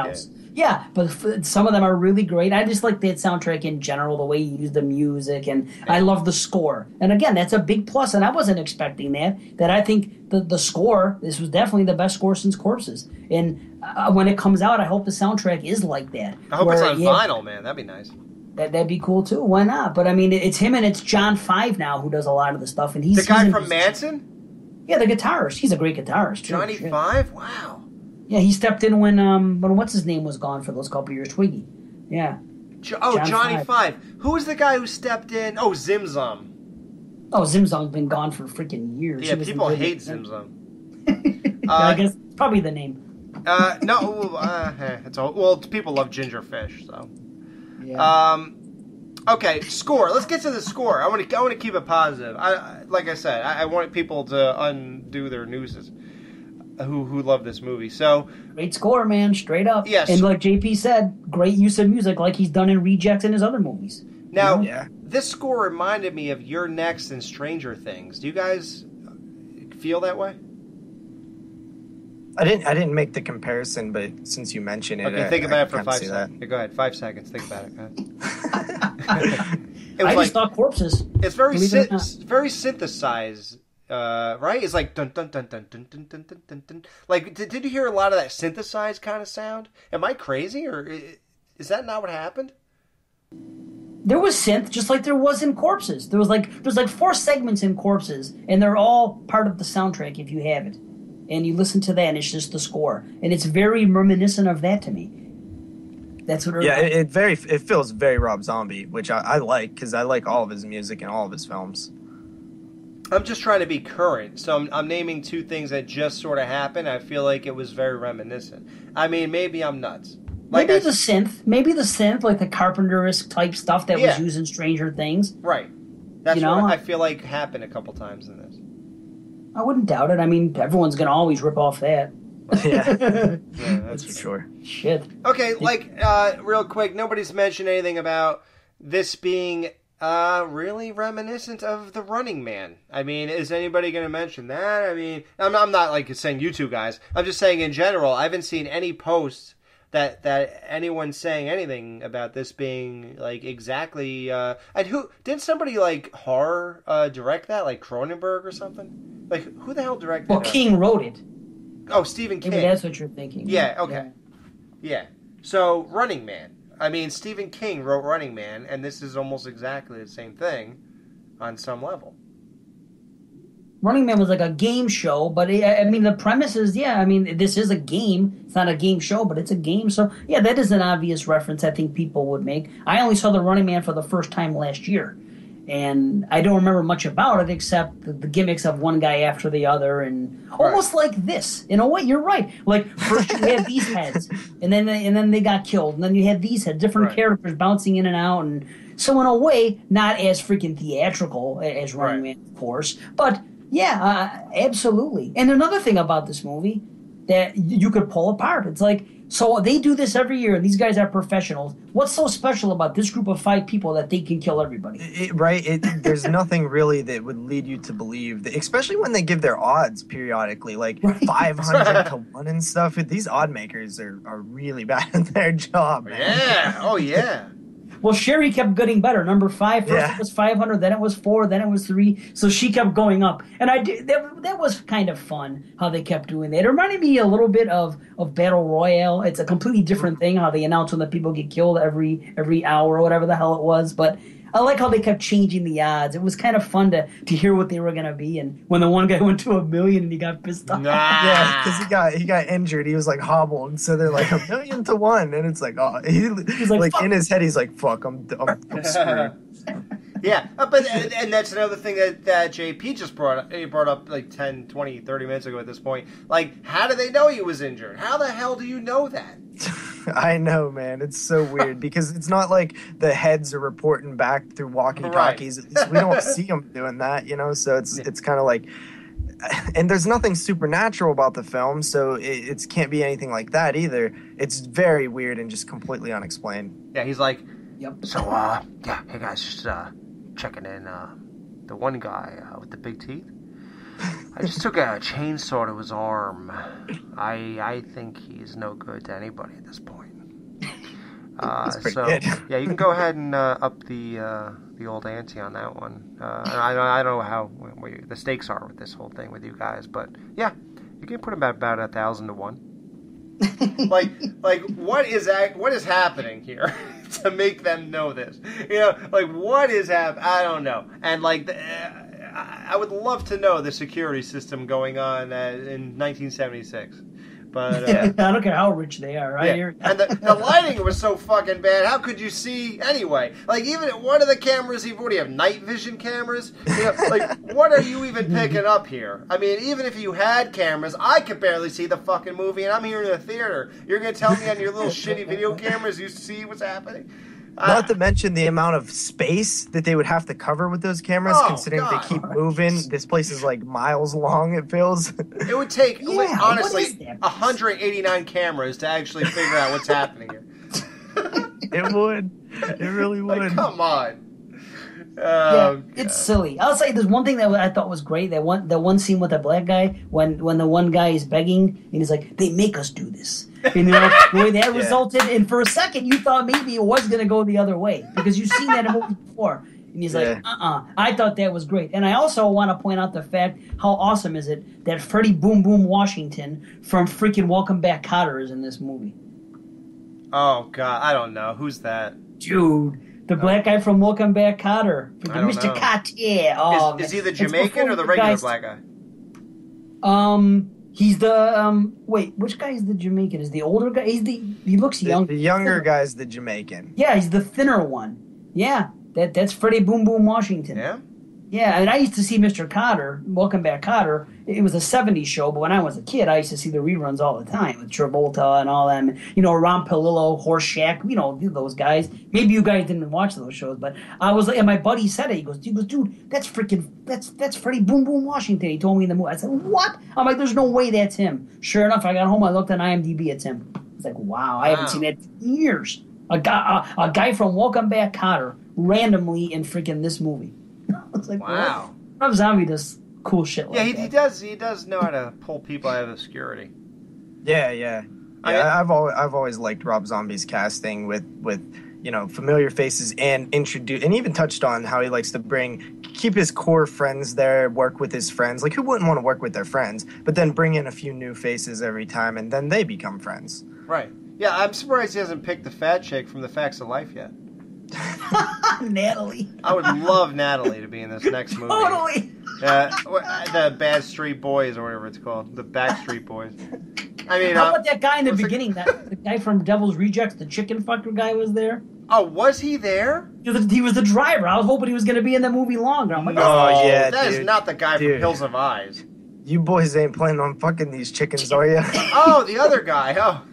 Yeah, but some of them are really great. I just like that soundtrack in general, the way he used the music, and I love the score. And again, that's a big plus, and I wasn't expecting that. That I think the score, this was definitely the best score since Corpses. And when it comes out, I hope the soundtrack is like that. I hope it's on vinyl, man. That'd be nice. That'd be cool too. Why not? But I mean, it's him and it's John Five now who does a lot of the stuff, and he's the guy from Manson. Yeah, the guitarist. He's a great guitarist too. Johnny Five. Wow. Yeah, he stepped in when what's his name was gone for those couple years, Twiggy. Yeah. Johnny Five. Who was the guy who stepped in? Oh, Zim Zum. Oh, Zim Zum's been gone for freaking years. Yeah, people hate Zim Zum. I guess it's probably the name. People love Ginger Fish, so. Yeah. Okay, score. Let's get to the score. I want to keep it positive. Like I said, I want people to undo their nooses. Who love this movie. So great score, man, straight up. Yes. And like JP said, great use of music like he's done in Rejects and his other movies. Now, this score reminded me of You're Next and Stranger Things. Do you guys feel that way? I didn't make the comparison, but since you mentioned it, Okay, think about it for kinda 5 see seconds. Yeah, go ahead, 5 seconds. Think about it. Go ahead. I just thought corpses. It's very very synthesized, right? It's like dun dun dun dun dun dun dun dun dun dun. Like, did you hear a lot of that synthesized kind of sound? Am I crazy, or is that not what happened? There was synth, just like there was in Corpses. There's like 4 segments in Corpses, and they're all part of the soundtrack if you have it. And you listen to that, and it's just the score, and it's very reminiscent of that to me. That's what. It feels very Rob Zombie, which I like because I like all of his music and all of his films. I'm just trying to be current, so I'm naming 2 things that just sort of happened. I feel like it was very reminiscent. I mean, maybe I'm nuts. Like maybe the synth, like the Carpenter-esque type stuff that was used in Stranger Things. Right. That's what I feel like happened a couple times in this. I wouldn't doubt it. I mean, everyone's going to always rip off that. Yeah, that's for sure. Shit. Okay, real quick, nobody's mentioned anything about this being really reminiscent of The Running Man. I mean, is anybody going to mention that? I mean, I'm not like saying you two guys. I'm just saying in general, I haven't seen any posts that anyone's saying anything about this being like exactly and who didn't somebody like horror direct that, like Cronenberg or something? Like, who the hell directed Well, King wrote it. Oh, Stephen King. Maybe that's what you're thinking. Yeah, okay. Yeah. So, Running Man. I mean, Stephen King wrote Running Man, and this is almost exactly the same thing on some level. Running Man was like a game show, but I mean, the premise is, this is a game. It's not a game show, but it's a game. So, yeah, that is an obvious reference I think people would make. I only saw The Running Man for the first time last year, and I don't remember much about it except the gimmicks of one guy after the other, and almost like this. In a way, you're right. Like, first you had these heads, and then they got killed, and then you had these heads, different characters bouncing in and out, and so in a way, not as freaking theatrical as Running Man, of course, but... Yeah, absolutely. And another thing about this movie that you could pull apart. It's like, so they do this every year, and these guys are professionals. What's so special about this group of 5 people that they can kill everybody? There's nothing really that would lead you to believe that, especially when they give their odds periodically, like 500 to 1 and stuff. These odd makers are really bad at their job, man. Yeah. Oh, yeah. Well, Sherry kept getting better. Number 5, first it was 500, then it was 4, then it was 3. So she kept going up, and that was kind of fun how they kept doing that. It reminded me a little bit of Battle Royale. It's a completely different thing how they announce when the people get killed every hour or whatever the hell it was. But I like how they kept changing the odds. It was kind of fun to hear what they were going to be. And when the one guy went to 1 million and he got pissed off. Yeah, because he got injured. He was like hobbled. So they're like 1,000,000 to 1. And it's like, oh, he's like in his head, he's like, fuck, I'm screwed. Yeah, but and that's another thing that JP just brought up. He brought up like 10, 20, 30 minutes ago at this point. Like, how do they know he was injured? How the hell do you know that? I know, man. It's so weird because it's not like the heads are reporting back through walkie-talkies. At least we don't see them doing that, you know? So it's kind of like... And there's nothing supernatural about the film, so it can't be anything like that either. It's very weird and just completely unexplained. Yeah, he's like, yep. So, hey guys, just checking in. The one guy with the big teeth. I just took a chainsaw to his arm. I think he's no good to anybody at this point. So good. Yeah, you can go ahead and up the old ante on that one. I don't know how the stakes are with this whole thing with you guys, but yeah, you can put him about 1,000 to 1. like what is happening here to make them know this? You know, like what is happening? I don't know. And like I would love to know the security system going on in 1976. But I don't care how rich they are, right? Yeah. And the lighting was so fucking bad. How could you see anyway? Like, even at one of the cameras, what do you have, night vision cameras? You know, like, what are you even picking up here? I mean, even if you had cameras, I could barely see the fucking movie, and I'm here in the theater. You're going to tell me on your little shitty video cameras you see what's happening? Not to mention the amount of space that they would have to cover with those cameras, considering they keep moving. This place is like miles long, it feels. It would take, honestly, 189 cameras to actually figure out what's happening here. It would. It really would. Like, come on. Oh, it's silly. I'll say there's one thing that I thought was great. That one scene with the black guy when the one guy is begging and he's like, "They make us do this." You know, the way that resulted. And for a second, you thought maybe it was going to go the other way because you've seen that in movies before. And he's like, I thought that was great. And I also want to point out the fact, how awesome is it that Freddie Boom Boom Washington from freaking Welcome Back, Kotter is in this movie. Oh, God. I don't know. Who's that? Dude, the black guy from Welcome Back, Kotter. Mr. Kotter. Oh, is he the Jamaican or the regular black guy? He's the, wait, which guy is the Jamaican? Is the older guy? He looks young. The younger guy's the Jamaican. Yeah, he's the thinner one. Yeah. That's Freddie Boom Boom Washington. Yeah? Yeah, and I used to see Mr. Kotter, Welcome Back Kotter. It was a 70s show, but when I was a kid, I used to see the reruns all the time with Travolta and all them. You know, Ron Palillo, Horseshack, you know, those guys. Maybe you guys didn't watch those shows, but I was like, and my buddy said it. He goes, dude, that's Freddie Boom Boom Washington. He told me in the movie. I said, what? I'm like, there's no way that's him. Sure enough, I got home, I looked on IMDb, it's him. I was like, wow, I haven't seen that in years. A guy from Welcome Back Kotter randomly in freaking this movie. I was like, wow. Rob Zombie does cool shit like that. Yeah, he does know how to pull people out of obscurity. Yeah. I've always liked Rob Zombie's casting with you know, familiar faces and even touched on how he likes to keep his core friends there, work with his friends. Like, who wouldn't want to work with their friends? But then bring in a few new faces every time, and then they become friends. Right. Yeah, I'm surprised he hasn't picked the fat chick from The Facts of Life yet. Natalie. I would love Natalie to be in this next movie. Totally. The Bad Street Boys or whatever it's called. The Backstreet Boys. I mean, how about that guy in the beginning? The guy from Devil's Rejects, the chicken fucker guy was there. Oh, was he there? He was the driver. I was hoping he was going to be in the movie longer. I'm like, that is not the guy from Hills of Eyes. You boys ain't planning on fucking these chickens, are you? Oh, the other guy. Oh,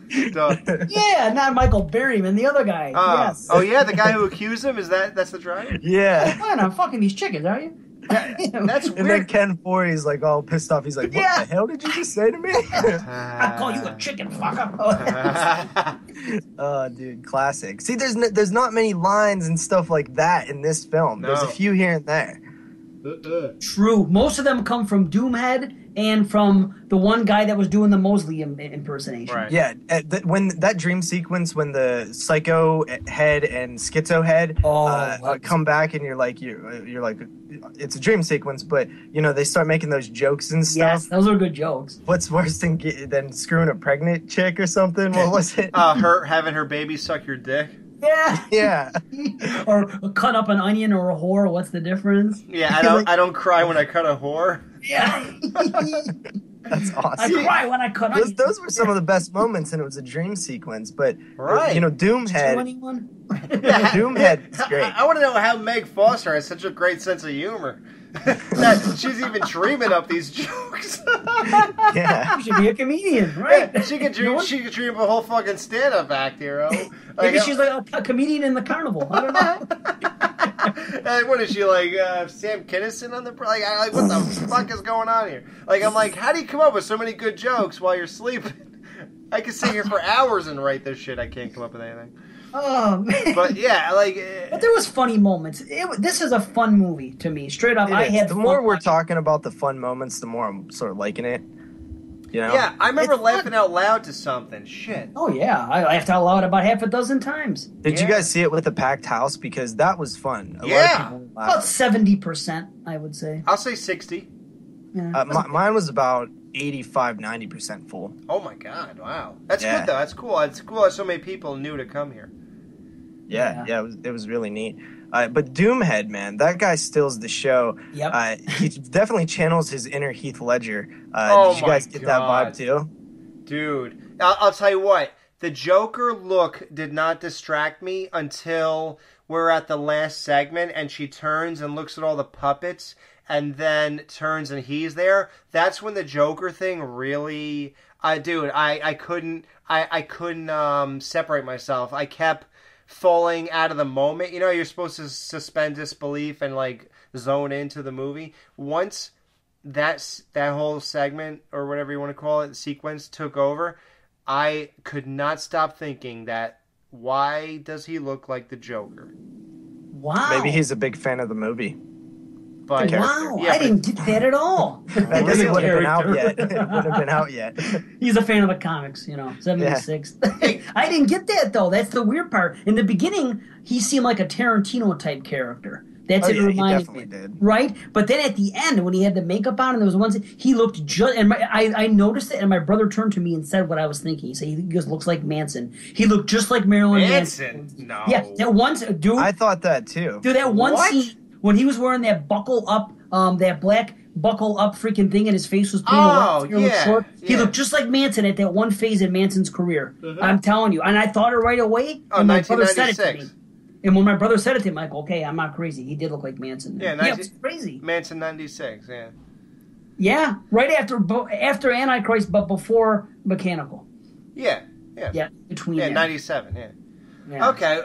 yeah, not Michael Berryman, the other guy. Yes. Oh, yeah, the guy who accused him? That's the driver? Yeah. Man, I'm fucking these chickens, are you? That's weird. And then Ken Forey's like all pissed off. He's like, what the hell did you just say to me? I call you a chicken fucker. Oh, dude, classic. See, there's not many lines and stuff like that in this film. No. There's a few here and there. True. Most of them come from Doomhead and from the one guy that was doing the Mosley impersonation. Right. Yeah, when that dream sequence, when the Psycho head and Schizo head come back, and you're like, it's a dream sequence, but you know they start making those jokes and stuff. Yes, those are good jokes. What's worse than screwing a pregnant chick or something? What was it? Having her baby suck your dick. Yeah. Or cut up an onion or a whore. What's the difference? Yeah, I don't cry when I cut a whore. Yeah. That's awesome. I cry when I cut onions. Those were some of the best moments, and it was a dream sequence. But right. You know, Doomhead. Doomhead is great. I want to know how Meg Foster has such a great sense of humor. That she's even dreaming up these jokes. Yeah, she should be a comedian, right? Yeah, she could dream. She could dream up a whole fucking stand-up act, hero. Maybe she's like a comedian in the carnival. I don't know. What is she like? Sam Kinison on the like? What the fuck is going on here? Like, I'm like, how do you come up with so many good jokes while you're sleeping? I could sit here for hours and write this shit. I can't come up with anything. Oh man! But yeah, but there was funny moments. This is a fun movie to me. Straight up, the more we're talking about the fun moments, the more I'm sort of liking it. You know? Yeah, I remember laughing out loud to something. Shit. Oh yeah, I laughed out loud about half a dozen times. Did you guys see it with the packed house? Because that was fun. A lot of people about 70%, I would say. I'll say 60. Yeah. Mine was about 85, 90% full. Oh my god! Wow, that's good though. That's cool. It's cool that so many people knew to come here. Yeah, it was really neat. But Doomhead, man, that guy steals the show. Yep. He definitely channels his inner Heath Ledger. Did you guys get that vibe too? Dude, I'll tell you what. The Joker look did not distract me until we're at the last segment and she turns and looks at all the puppets and then turns and he's there. That's when the Joker thing really... I couldn't separate myself. I kept falling out of the moment. You know, you're supposed to suspend disbelief and like zone into the movie. Once that whole segment or whatever you want to call it, sequence took over, I could not stop thinking that why does he look like the Joker? Wow. Maybe he's a big fan of the movie. But Wow, yeah, I didn't get that at all. That Really wouldn't have been out character. yet. It wouldn't have been out yet. He's a fan of the comics, 76. I didn't get that, though. That's the weird part. In the beginning, he seemed like a Tarantino-type character. That's Oh, it yeah, he reminded definitely me. did. Right? But then at the end, when he had the makeup on and there was one, he looked just, and I noticed it, and my brother turned to me and said what I was thinking. He said, he goes, looks like Manson. He looked just like Marilyn Manson. No. Yeah, that one, dude. I thought that too. Dude, that one What? scene when he was wearing that buckle up, that black buckle up freaking thing, and his face was painted Oh, white, yeah, short. He yeah. looked just like Manson at that one phase in Manson's career. I'm telling you, and I thought it right away. Oh, and my brother said it to 1996. me. And when my brother said it to him, I'm like, okay, I'm not crazy. He did look like Manson. Yeah, it was crazy. Manson 96, yeah. Yeah, right after Antichrist, but before Mechanical. Yeah. Yeah, between. Yeah, there. 97, yeah. Yeah. Okay,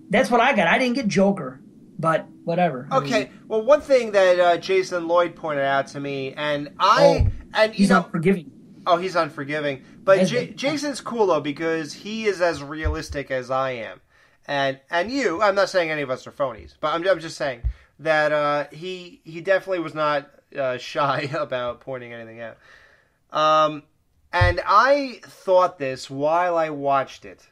That's what I got. I didn't get Joker, but whatever. I okay. mean, Well, one thing that Jason Lloyd pointed out to me, and you he's know, not forgiving. oh, he's unforgiving. But Is it? Jason's cool though because he is as realistic as I am, and you. I'm not saying any of us are phonies, but I'm just saying that he definitely was not shy about pointing anything out. And I thought this while I watched it,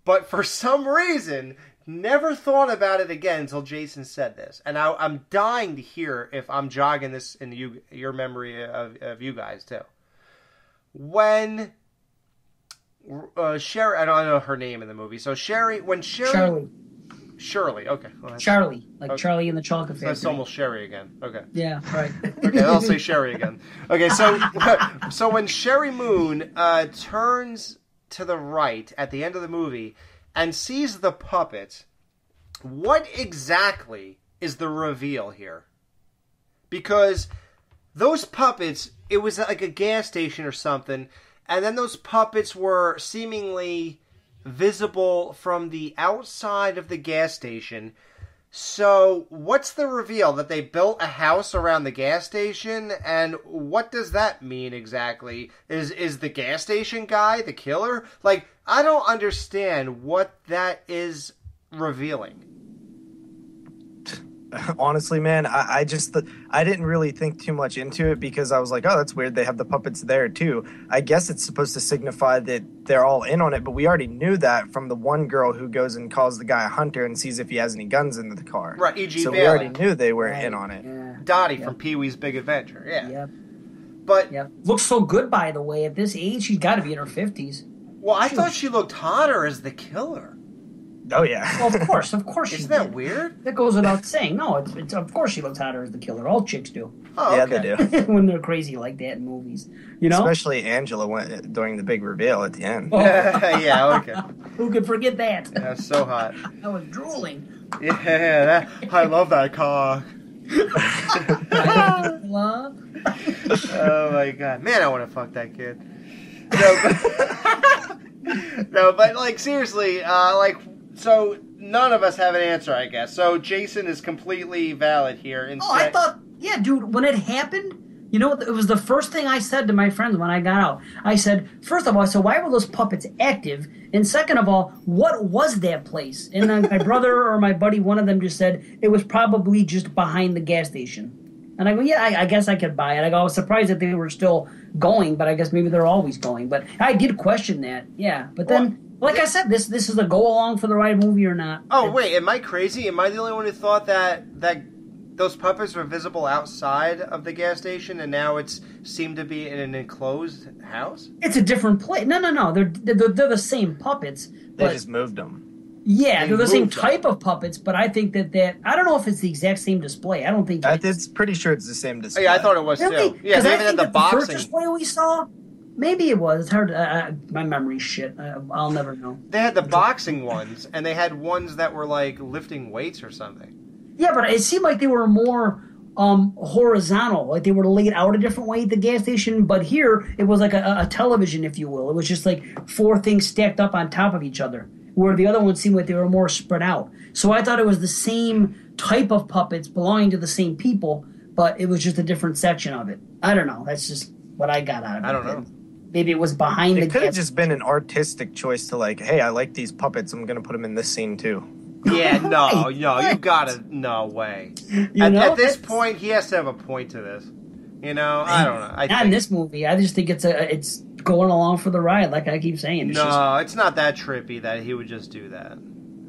but for some reason never thought about it again until Jason said this, and I'm dying to hear if I'm jogging this in your memory of you guys too. When Sherry, I don't know her name in the movie, so Shirley, okay, well, Charlie, like Okay. Charlie in the Chocolate Factory. that's almost Sherry again. Okay, Yeah, right. okay, I'll say Sherry again. Okay, so when Sherry Moon turns to the right at the end of the movie and sees the puppet, what exactly is the reveal here? Because those puppets, it was like a gas station or something, and then those puppets were seemingly visible from the outside of the gas station. So, what's the reveal? That they built a house around the gas station? And what does that mean exactly? Is the gas station guy the killer? Like, I don't understand what that is revealing. Honestly, man, I didn't really think too much into it because I was like, oh, that's weird. They have the puppets there too. I guess it's supposed to signify that they're all in on it, but we already knew that from the one girl who goes and calls the guy a hunter and sees if he has any guns in the car. Right, E.G. So Bailey. we already knew they were in on it. Yeah. Dottie Yep. from Pee-wee's Big Adventure. Yeah. Yep. But, Yep. Looks so good, by the way. At this age, she's got to be in her 50s. well, I thought she looked hotter as the killer. Oh, yeah. Well, of course she Isn't that did. weird? That goes without saying. No, it's of course she looks hotter as the killer. All chicks do Oh, Yeah, okay. they do. when they're crazy like that in movies. You know? Especially Angela went during the big reveal at the end. Oh, Yeah, okay. who could forget that? That's so hot. I was drooling. Yeah, I love that cock. Love. Oh my god, man! I want to fuck that kid. No, but, no, but like seriously, so none of us have an answer, I guess. So Jason is completely valid here. Oh, I thought, yeah, dude, when it happened, you know what? It was the first thing I said to my friends when I got out. I said, first of all, so why were those puppets active? And second of all, what was that place? And then my brother or my buddy, one of them just said, it was probably just behind the gas station. And I go, yeah, I guess I could buy it. I go, I was surprised that they were still going, but I guess maybe they're always going. But I did question that, yeah. But then, like I said, this is a go-along for the right movie or not. Oh wait, am I crazy? Am I the only one who thought that those puppets were visible outside of the gas station, and now it's seemed to be in an enclosed house? It's a different place. No. They're the same puppets. They But just moved them. yeah, They they're the same moved them. type of puppets, but I think that I don't know if it's the exact same display. I don't think It's pretty sure it's the same display. Yeah, I thought it was really. too. Yeah, they I even had think the that the first boxing. display we saw, maybe it was. It's hard. My memory's shit. I'll never know. They had the boxing ones, and they had ones that were like lifting weights or something. Yeah, but it seemed like they were more horizontal, like they were laid out a different way at the gas station. But here, it was like a television, if you will. It was just like four things stacked up on top of each other, where the other ones seemed like they were more spread out. So I thought it was the same type of puppets belonging to the same people, but it was just a different section of it. I don't know. That's just what I got out of it. I don't know. Maybe it was behind the It could have gas. just been an artistic choice to like, hey, I like these puppets. I'm going to put them in this scene too. Yeah, no, Right, you right. gotta, no way. You know, At this that's- point, he has to have a point to this. You know, I don't know. Not in this movie. I just think it's going along for the ride, like I keep saying. It's just, No, it's not that trippy that he would just do that.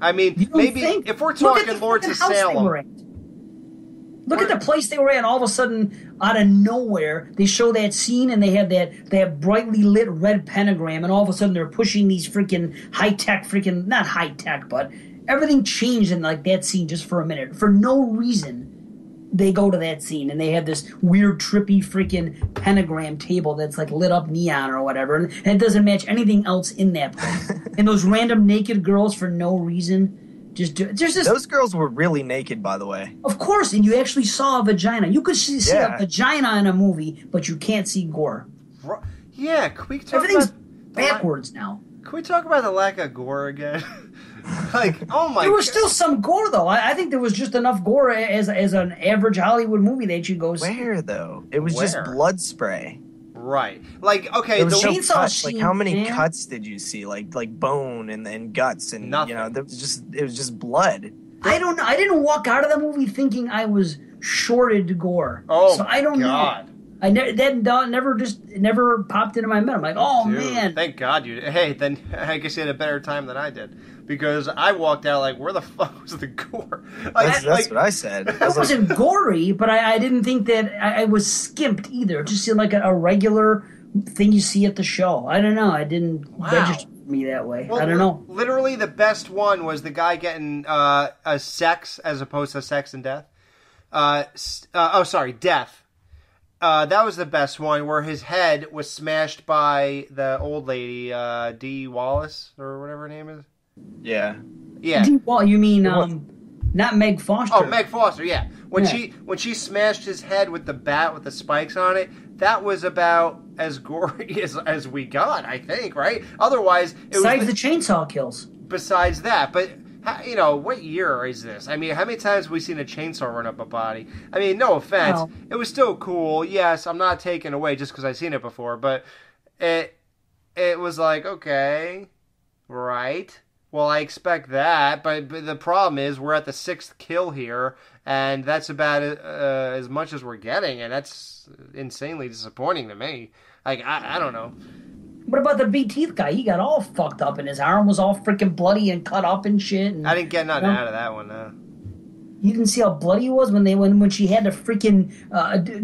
I mean, you don't maybe think? if we're Look at talking the Lords of fucking house they were Salem. at. Look at the place they were at. All of a sudden, out of nowhere, they show that scene, and they have that brightly lit red pentagram, and all of a sudden they're pushing these freaking high tech, freaking not high tech, but everything changed in like that scene just for a minute for no reason. They go to that scene and they have this weird, trippy, freaking pentagram table that's like lit up neon or whatever, and it doesn't match anything else in that place. And those random naked girls for no reason, just there's just Those girls were really naked, by the way. of course, and you actually saw a vagina. You could see Yeah. a vagina in a movie, but you can't see gore. Yeah, can we talk Everything's about backwards now. Can we talk about the lack of gore again? Like, oh my! There was still some gore, though. I think there was just enough gore as an average Hollywood movie that you go see. Where though? It was just Where? blood spray. Right. Like, okay, There was the no chainsaw cuts. Like, how many scene, man. cuts did you see? Like bone and guts and Nothing. you know, there was it was just blood. I don't know. I didn't walk out of the movie thinking I was shorted gore. Oh, so I don't God. know. Never popped into my mind. I'm like, oh Dude, man. thank God you. Hey, then I guess you had a better time than I did because I walked out like, where the fuck was the gore? Like, That's what I said. I It was like, wasn't gory, but I didn't think that I was skimped either. It just seemed like a regular thing you see at the show. I don't know. I didn't register me that way. Well, I don't know. Literally, the best one was the guy getting a sex as opposed to sex and death. Death. That was the best one where his head was smashed by the old lady, Dee Wallace or whatever her name is. yeah. Yeah. Well, you mean not Meg Foster? Oh, Meg Foster, yeah. When Yeah. when she smashed his head with the bat with the spikes on it, that was about as gory as we got, I think, right? Otherwise, it Besides was the chainsaw kills. besides that. But you know, what year is this? I mean, how many times have we seen a chainsaw run up a body? I mean, no offense, Well- it was still cool. Yes, I'm not taking away just because I've seen it before, but it was like, okay, right. Well, I expect that, but the problem is we're at the 6th kill here, and that's about as much as we're getting, and that's insanely disappointing to me. Like, I don't know. What about the big teeth guy? He got all fucked up, and his arm was all freaking bloody and cut up and shit. And, I didn't get nothing No. out of that one, though. You didn't see how bloody he was when she had to freaking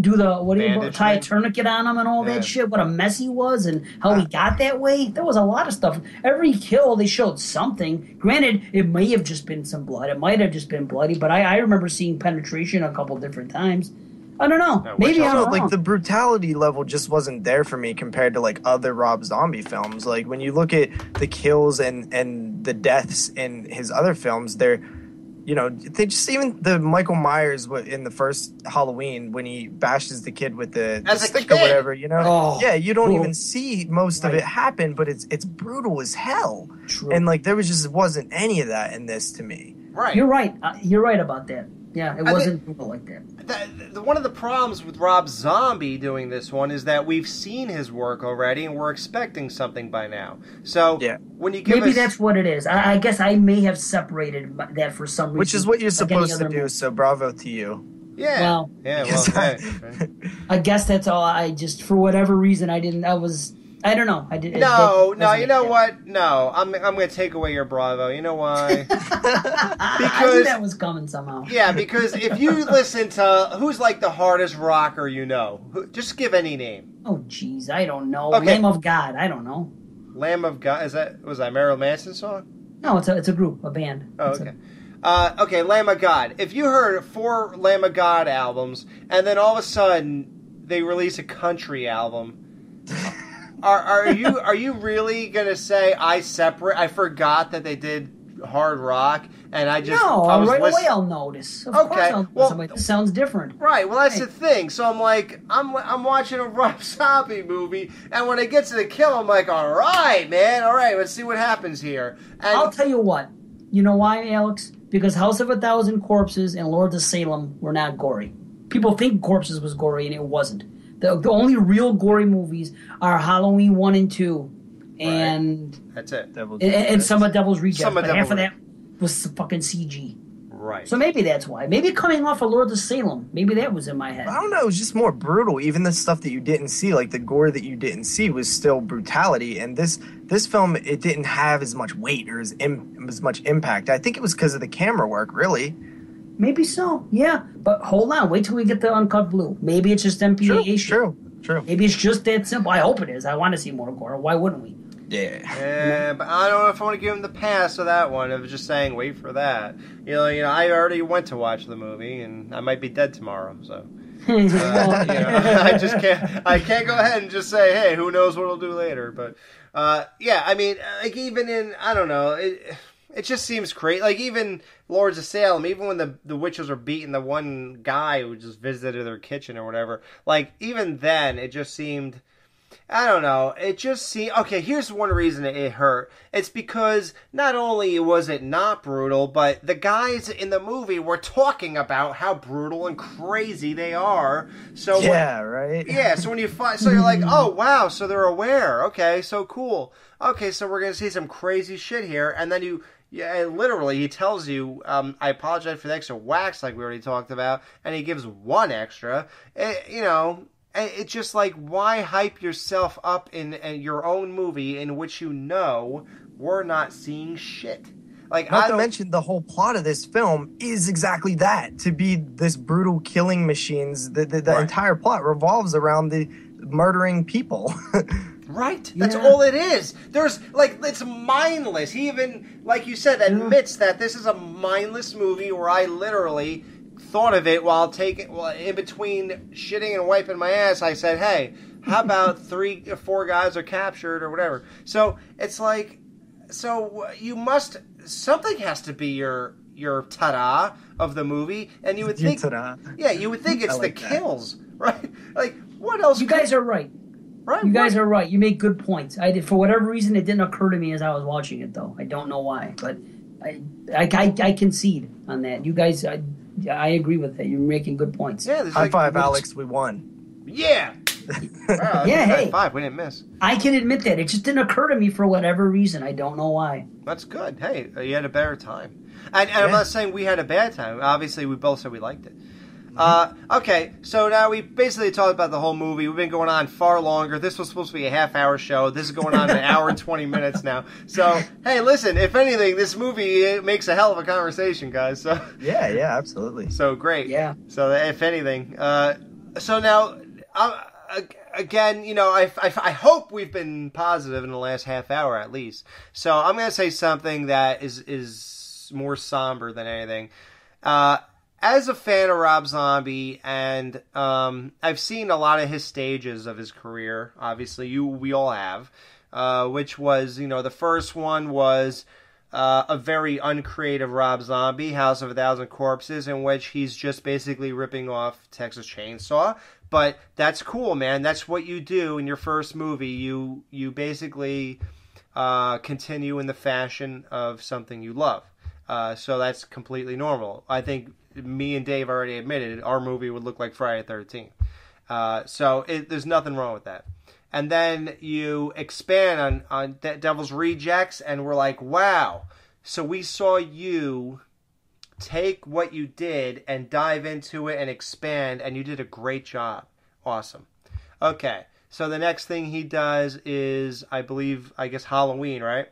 do the Bandage tie a thing? tourniquet on him and all Yeah. that shit. What a mess he was and how he got that way. There was a lot of stuff. Every kill they showed something. Granted, it may have just been some blood. It might have just been bloody, but I remember seeing penetration a couple different times. I don't know. Maybe I'm Also, wrong. like the brutality level just wasn't there for me compared to like other Rob Zombie films. Like when you look at the kills and the deaths in his other films, they're, you know, they just even the Michael Myers in the first Halloween when he bashes the kid with the As a stick kid. or whatever, you know, Oh. yeah, you don't Cool. even see most of Right. it happen, but it's brutal as hell. True. And like there wasn't any of that in this to me. Right. You're right. You're right about that. Yeah, it I wasn't brutal like that. One of the problems with Rob Zombie doing this one is that we've seen his work already and we're expecting something by now. So Yeah. when you give Maybe us, that's what it is. I guess I may have separated that for some reason. Which is what you're like any supposed to other do, movie. so bravo to you. yeah, Well, yeah, well, Yes. hey, I guess that's all. I just, for whatever reason, I didn't. I don't know. I did. no, that no, you know resonated. what? No, I'm going to take away your bravo. You know why? I knew Because that was coming somehow. yeah, because if you listen to who's like the hardest rocker you know, just give any name. Oh, jeez, I don't know. Okay. Lamb of God. I don't know. Lamb of God, was that Marilyn Manson's song? No, it's a group, a band. Oh, It's okay. Okay, Lamb of God. If you heard 4 Lamb of God albums and then all of a sudden they release a country album, are you really gonna say I forgot that they did hard rock and I just No, I was right away listen- I'll notice. Of Okay, course I'll notice. well- I'm like, this sounds different. Right, well that's Right. the thing. So I'm like, I'm watching a Rob Zombie movie, and when it gets to the kill, I'm like, all right, man, all right, let's see what happens here. And I'll tell you what. You know why, Alex? Because House of a Thousand Corpses and Lords of Salem were not gory. People think Corpses was gory, and it wasn't. The only real gory movies are Halloween 1 and 2, and that's it. Devil's and some of Devil's Rejects. Some of But half Devil's of that, was fucking CG. Right. So maybe that's why. Maybe coming off of Lords of Salem, maybe that was in my head. I don't know. It was just more brutal. Even the stuff that you didn't see, like the gore that you didn't see, was still brutality. And this film, it didn't have as much weight or as much impact. I think it was because of the camera work, really. Maybe so, yeah. But hold on, wait till we get the uncut blue. Maybe it's just MPAA shit. True. Maybe it's just that simple. I hope it is. I want to see more gore. Why wouldn't we? Yeah. But I don't know if I want to give him the pass of that one. Of just saying, wait for that. You know, I already went to watch the movie, and I might be dead tomorrow. So, I can't go ahead and just say, hey, who knows what we'll do later. But, yeah, I mean, like even in, I don't know, it just seems crazy. Like even Lords of Salem, even when the witches were beating the one guy who just visited their kitchen or whatever, like even then it just seemed, I don't know, it just seemed, okay, here's one reason it hurt. It's because not only was it not brutal, but the guys in the movie were talking about how brutal and crazy they are. So right? Yeah, so when you find, so you're like, oh wow, so they're aware. Okay, so cool. Okay, so we're going to see some crazy shit here. And then literally, he tells you, I apologize for the extra wax like we already talked about, and he gives one extra. It's just like, why hype yourself up in your own movie in which you know we're not seeing shit? Like, Not to mention, the whole plot of this film is exactly that, to be this brutal killing machines. The entire plot revolves around the murdering people. Right. That's all it is. There's, like, it's mindless. He even, like you said, admits that this is a mindless movie where I literally thought of it while in between shitting and wiping my ass. I said, hey, how about 3 or 4 guys are captured or whatever? So it's like, something has to be your ta-da of the movie. And you would think, you would think it's like the kills, right? Like, what else? You guys are right. Right, you guys are right. You make good points. For whatever reason, it didn't occur to me as I was watching it, though. I don't know why, but I concede on that. You guys, I agree with that. You're making good points. Yeah, high five, Alex. We won. Yeah. Wow, yeah. Hey, 5. We didn't miss. I can admit that it just didn't occur to me for whatever reason. I don't know why. That's good. Hey, you had a better time, and I'm not saying we had a bad time. Obviously, we both said we liked it. Okay, so now we basically talked about the whole movie. We've been going on far longer. This was supposed to be a half-hour show. This is going on an hour and 20 minutes now. So, hey, listen, if anything, this movie makes a hell of a conversation, guys. So Yeah, absolutely. So, great. Yeah. So, if anything. So now, again, I hope we've been positive in the last half hour at least. So, I'm going to say something that is more somber than anything. As a fan of Rob Zombie, and I've seen a lot of his stages of his career, obviously, we all have, which was, the first one was a very uncreative Rob Zombie, House of a Thousand Corpses, in which he's just basically ripping off Texas Chainsaw. But that's cool, man. That's what you do in your first movie. You basically continue in the fashion of something you love. So that's completely normal. I think me and Dave already admitted our movie would look like Friday the 13th. So there's nothing wrong with that. And then you expand on Devil's Rejects, and we're like, wow. So we saw you take what you did and dive into it and expand, and you did a great job. Awesome. Okay, so the next thing he does is, I guess Halloween, right?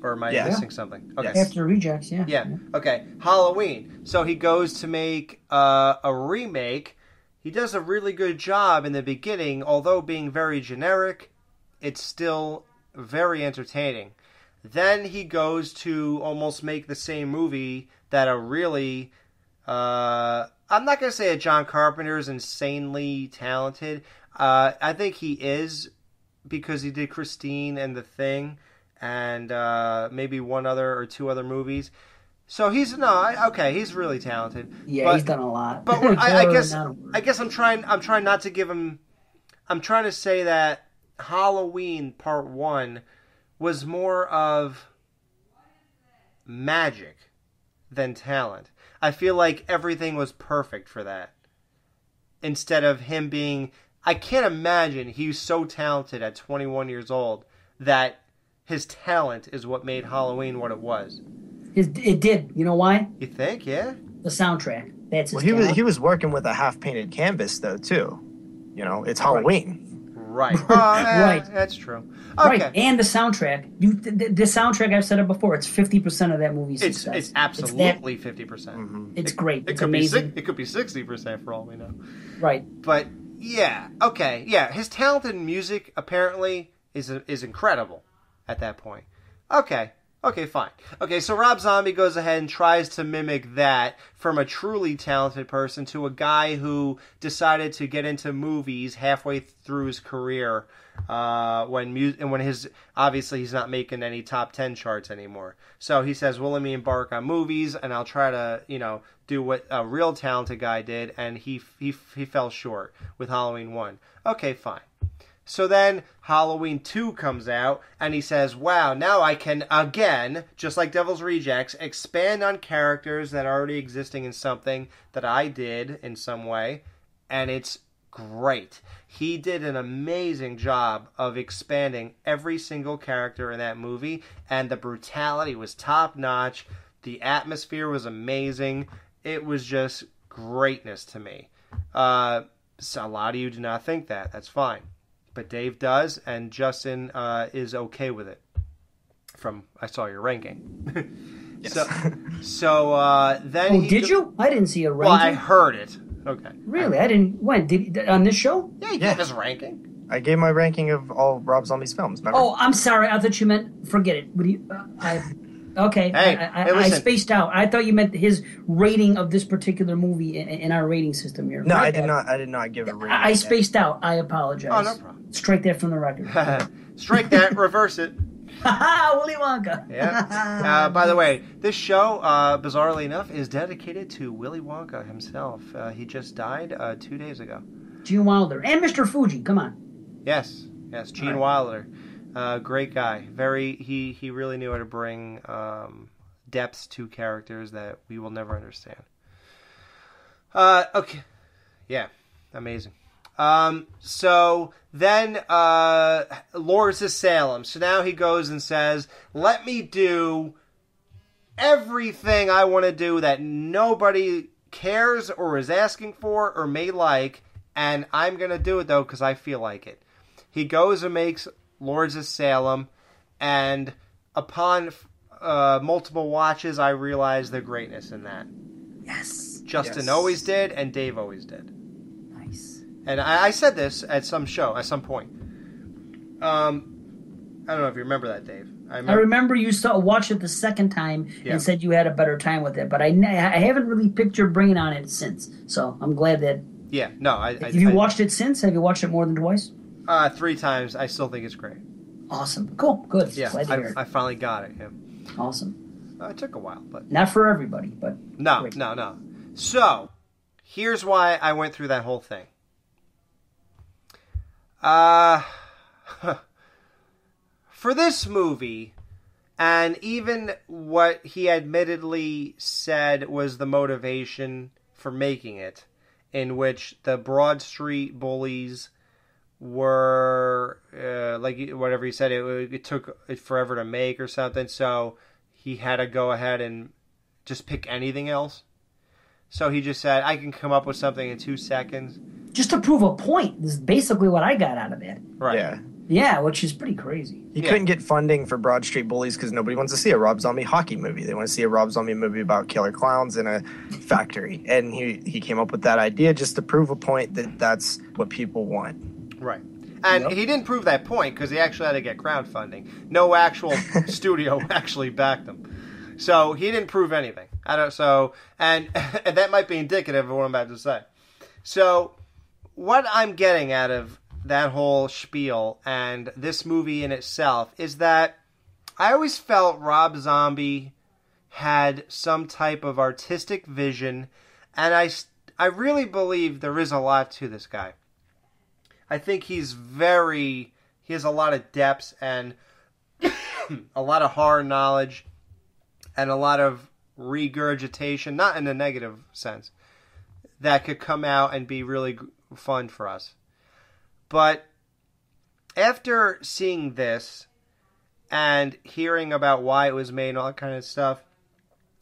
Or am I missing something? Okay. After Rejects, yeah. Yeah. Okay. Halloween. So he goes to make a remake. He does a really good job in the beginning, although being very generic, it's still very entertaining. Then he goes to almost make the same movie that a really, I'm not going to say that John Carpenter is insanely talented. I think he is, because he did Christine and The Thing, and maybe 1 other or 2 other movies. So he's really talented. Yeah, he's done a lot. But I guess I'm trying not to give him. I'm trying to say that Halloween Part 1 was more of magic than talent. I feel like everything was perfect for that. Instead of him being, I can't imagine he's so talented at 21 years old that his talent is what made Halloween what it was. It did. You know why? You think? Yeah. The soundtrack. That's his Well, talent. he was working with a half painted canvas though too. You know, it's Halloween. Right. Right. That's true. Okay. Right, and the soundtrack. The soundtrack, I've said it before, it's 50% of that movie's success. It's absolutely 50%. It's great. It It's could amazing. It could be 60% for all we know. Right. But yeah, okay, yeah. His talent in music apparently is incredible at that point. Okay, fine. Okay, so Rob Zombie goes ahead and tries to mimic that from a truly talented person to a guy who decided to get into movies halfway through his career. When his obviously he's not making any top 10 charts anymore. So he says, "Well, let me embark on movies, and I'll try to do what a real talented guy did." And he fell short with Halloween 1. Okay, fine. So then Halloween 2 comes out, and he says, wow, now I can, again, just like Devil's Rejects, expand on characters that are already existing in something that I did in some way, and it's great. He did an amazing job of expanding every single character in that movie, and the brutality was top-notch. The atmosphere was amazing. It was just greatness to me. So a lot of you do not think that. That's fine. But Dave does, and Justin is okay with it. I saw your ranking. Yes. So then. Did you? I didn't see a ranking. Well, I heard it. Okay. Really? I didn't. When on this show? Yeah, he gave his ranking. I gave my ranking of all Rob Zombie's films. Remember? Oh, I'm sorry. I thought you meant forget it. What do you? Okay. Hey, I spaced out. I thought you meant his rating of this particular movie in our rating system here. No, My I did bad. not. I did not give a rating. I spaced out. I apologize. Oh, no problem. Strike that from the record. Strike that, reverse it. Willy Wonka. Yeah. By the way, this show, bizarrely enough, is dedicated to Willy Wonka himself. He just died 2 days ago. Gene Wilder and Mr. Fuji. Come on. Yes, Gene Wilder. Great guy. He really knew how to bring depths to characters that we will never understand. Okay. Yeah. Amazing. So then Lords of Salem. So now he goes and says, let me do everything I want to do that nobody cares or is asking for or may like, and I'm going to do it, though, because I feel like it. He goes and makes Lords of Salem, and upon multiple watches, I realized the greatness in that. Yes. Justin always did, and Dave always did. Nice. And I said this at some point. I don't know if you remember that, Dave. I remember you watched it the second time and said you had a better time with it, but I haven't really picked your brain on it since. So I'm glad that. Yeah, no. Have you watched it since? Have you watched it more than twice? 3 times. I still think it's great. Awesome. Cool. Good. Yeah, glad to hear it. I finally got it. Yeah. Awesome. It took a while, but not for everybody, but no, great. no. So here's why I went through that whole thing. For this movie, and even what he admittedly said was the motivation for making it, in which the Broad Street Bullies were, like whatever he said, it took it forever to make or something, so he had to go ahead and just pick anything else. So he just said, I can come up with something in 2 seconds. Just to prove a point. This is basically what I got out of it. Right. Yeah. Yeah, which is pretty crazy. He couldn't get funding for Broad Street Bullies because nobody wants to see a Rob Zombie hockey movie. They want to see a Rob Zombie movie about killer clowns in a factory. And he came up with that idea just to prove a point that that's what people want. Right. And he didn't prove that point because he actually had to get crowdfunding. No actual studio actually backed him. So he didn't prove anything. And that might be indicative of what I'm about to say. So what I'm getting out of that whole spiel and this movie in itself is that I always felt Rob Zombie had some type of artistic vision, and I really believe there is a lot to this guy. I think he has a lot of depth and a lot of horror knowledge and a lot of regurgitation, not in a negative sense, that could come out and be really fun for us. But after seeing this, and hearing about why it was made and all that kind of stuff,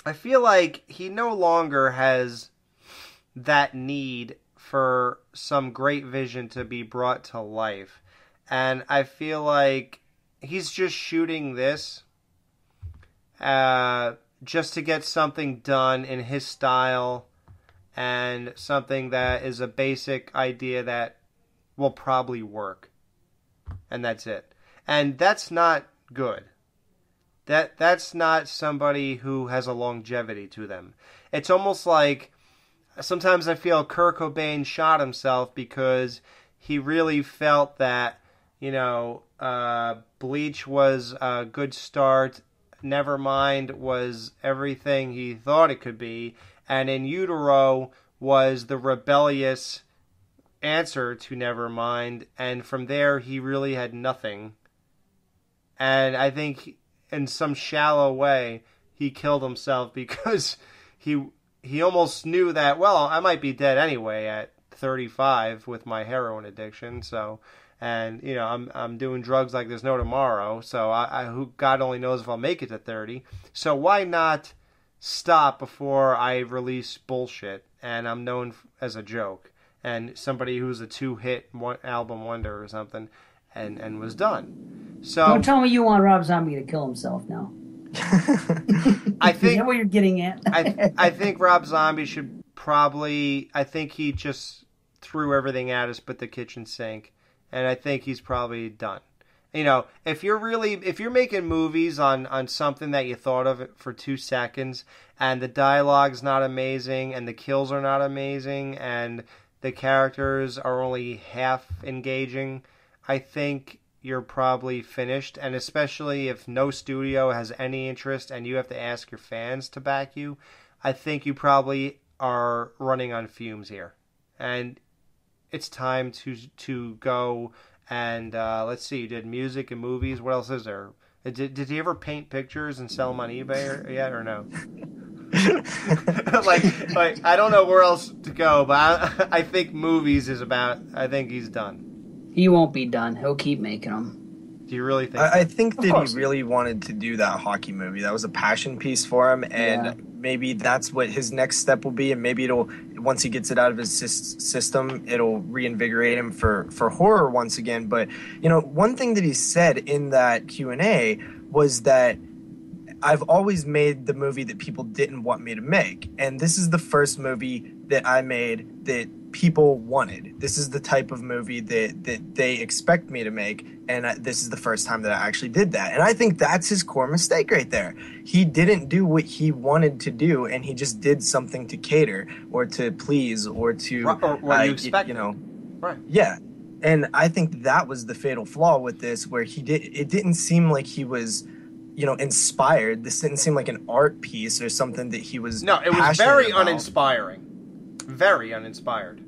I feel like he no longer has that need for some great vision to be brought to life. And I feel like he's just shooting this just to get something done in his style and something that is a basic idea that will probably work. And that's it. And that's not good. That's not somebody who has a longevity to them. It's almost like sometimes I feel Kurt Cobain shot himself because he really felt that, Bleach was a good start, Nevermind was everything he thought it could be, and In Utero was the rebellious answer to Nevermind, and from there he really had nothing. And I think in some shallow way he killed himself because he almost knew that, well, I might be dead anyway at 35 with my heroin addiction, so, and I'm doing drugs like there's no tomorrow, so who God only knows if I'll make it to 30. So why not stop before I release bullshit and I'm known as a joke and somebody who's a 2-hit album wonder or something, and was done. So don't tell me you want Rob Zombie to kill himself now. I think is that what you're getting at? I think Rob Zombie should probably. I think he just threw everything at us but the kitchen sink, and I think he's probably done. If you're making movies on something that you thought of for 2 seconds, and the dialogue's not amazing, and the kills are not amazing, and the characters are only half engaging, I think you're probably finished. And especially if no studio has any interest and you have to ask your fans to back you, I think you probably are running on fumes here. And it's time to go and let's see, you did music and movies. What else is there? Did he ever paint pictures and sell them on eBay yet or no? like I don't know where else to go, but I think movies is about. I think he's done. He won't be done. He'll keep making them. Do you really think? I think that he really wanted to do that hockey movie. That was a passion piece for him, and maybe that's what his next step will be. And maybe it'll, once he gets it out of his system, it'll reinvigorate him for horror once again. But one thing that he said in that Q&A was that I've always made the movie that people didn't want me to make, and this is the first movie that I made that people wanted. This is the type of movie that they expect me to make, and this is the first time that I actually did that. And I think that's his core mistake right there. He didn't do what he wanted to do, and he just did something to cater or to please or to or what you expect. Right? Yeah, and I think that was the fatal flaw with this, where it didn't seem like he was inspired. This didn't seem like an art piece or something that he was. No, it was very uninspiring. Very uninspired.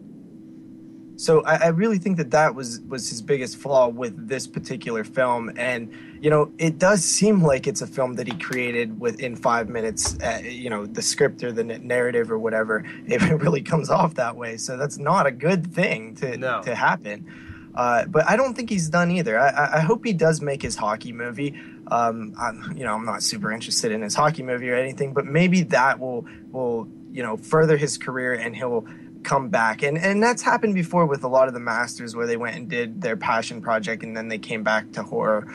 So I really think that was his biggest flaw with this particular film. And, it does seem like it's a film that he created within 5 minutes, the script or the narrative or whatever, if it really comes off that way. So that's not a good thing to happen. But I don't think he's done either. I hope he does make his hockey movie. I'm not super interested in his hockey movie or anything, but maybe that will further his career and he'll come back. And that's happened before with a lot of the masters, where they went and did their passion project and then they came back to horror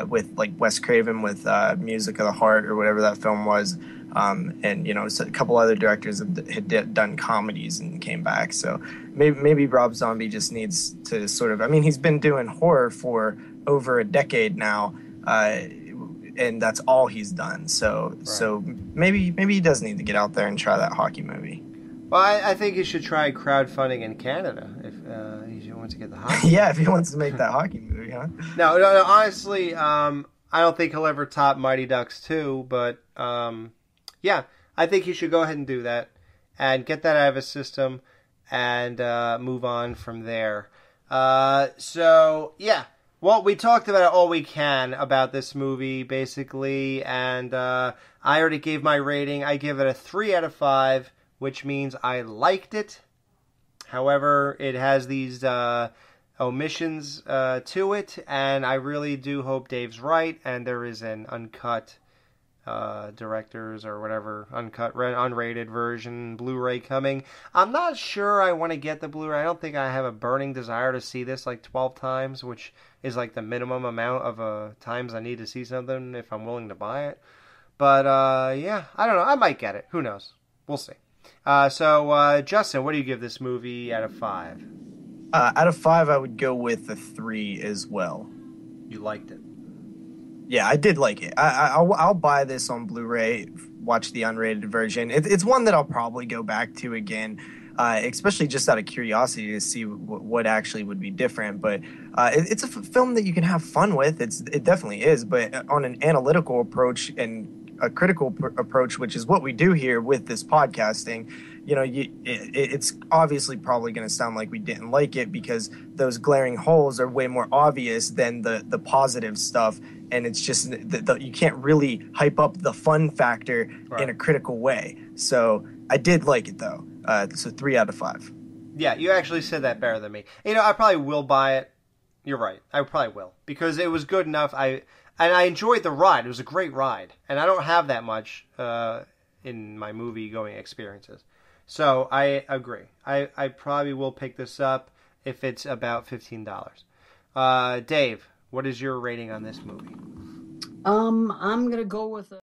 with like Wes Craven with Music of the Heart or whatever that film was. So a couple other directors had done comedies and came back. So maybe Rob Zombie just needs to sort of, he's been doing horror for over a decade now, and that's all he's done. So maybe he does need to get out there and try that hockey movie. Well, I think he should try crowdfunding in Canada if he wants to get the hockey. Yeah, if he wants to make that hockey movie, huh? No, honestly, I don't think he'll ever top Mighty Ducks 2, but yeah, I think he should go ahead and do that and get that out of his system and move on from there. So, yeah. Well, we talked about all we can about this movie, basically, and I already gave my rating. I give it a 3 out of 5, which means I liked it. However, it has these omissions to it, and I really do hope Dave's right, and there is an uncut directors or whatever, uncut, unrated version Blu-ray coming. I'm not sure I want to get the Blu-ray. I don't think I have a burning desire to see this like 12 times, which is like the minimum amount of times I need to see something if I'm willing to buy it. But yeah, I don't know. I might get it. Who knows? We'll see. So Justin, what do you give this movie out of 5? Out of 5, I would go with a 3 as well. You liked it. Yeah, I did like it. I'll buy this on Blu-ray, watch the unrated version. It's one that I'll probably go back to again, especially just out of curiosity to see what actually would be different. But it's a film that you can have fun with. It definitely is. But on an analytical approach and a critical approach, which is what we do here with this podcasting, you know, it's obviously probably going to sound like we didn't like it because those glaring holes are way more obvious than the positive stuff. And it's just you can't really hype up the fun factor in a critical way. So I did like it, though. So 3 out of 5. Yeah, you actually said that better than me. You know, I probably will buy it. You're right. I probably will. Because it was good enough. I enjoyed the ride. It was a great ride. And I don't have that much in my movie-going experiences. So I agree. I probably will pick this up if it's about $15. Dave, what is your rating on this movie? I'm gonna go with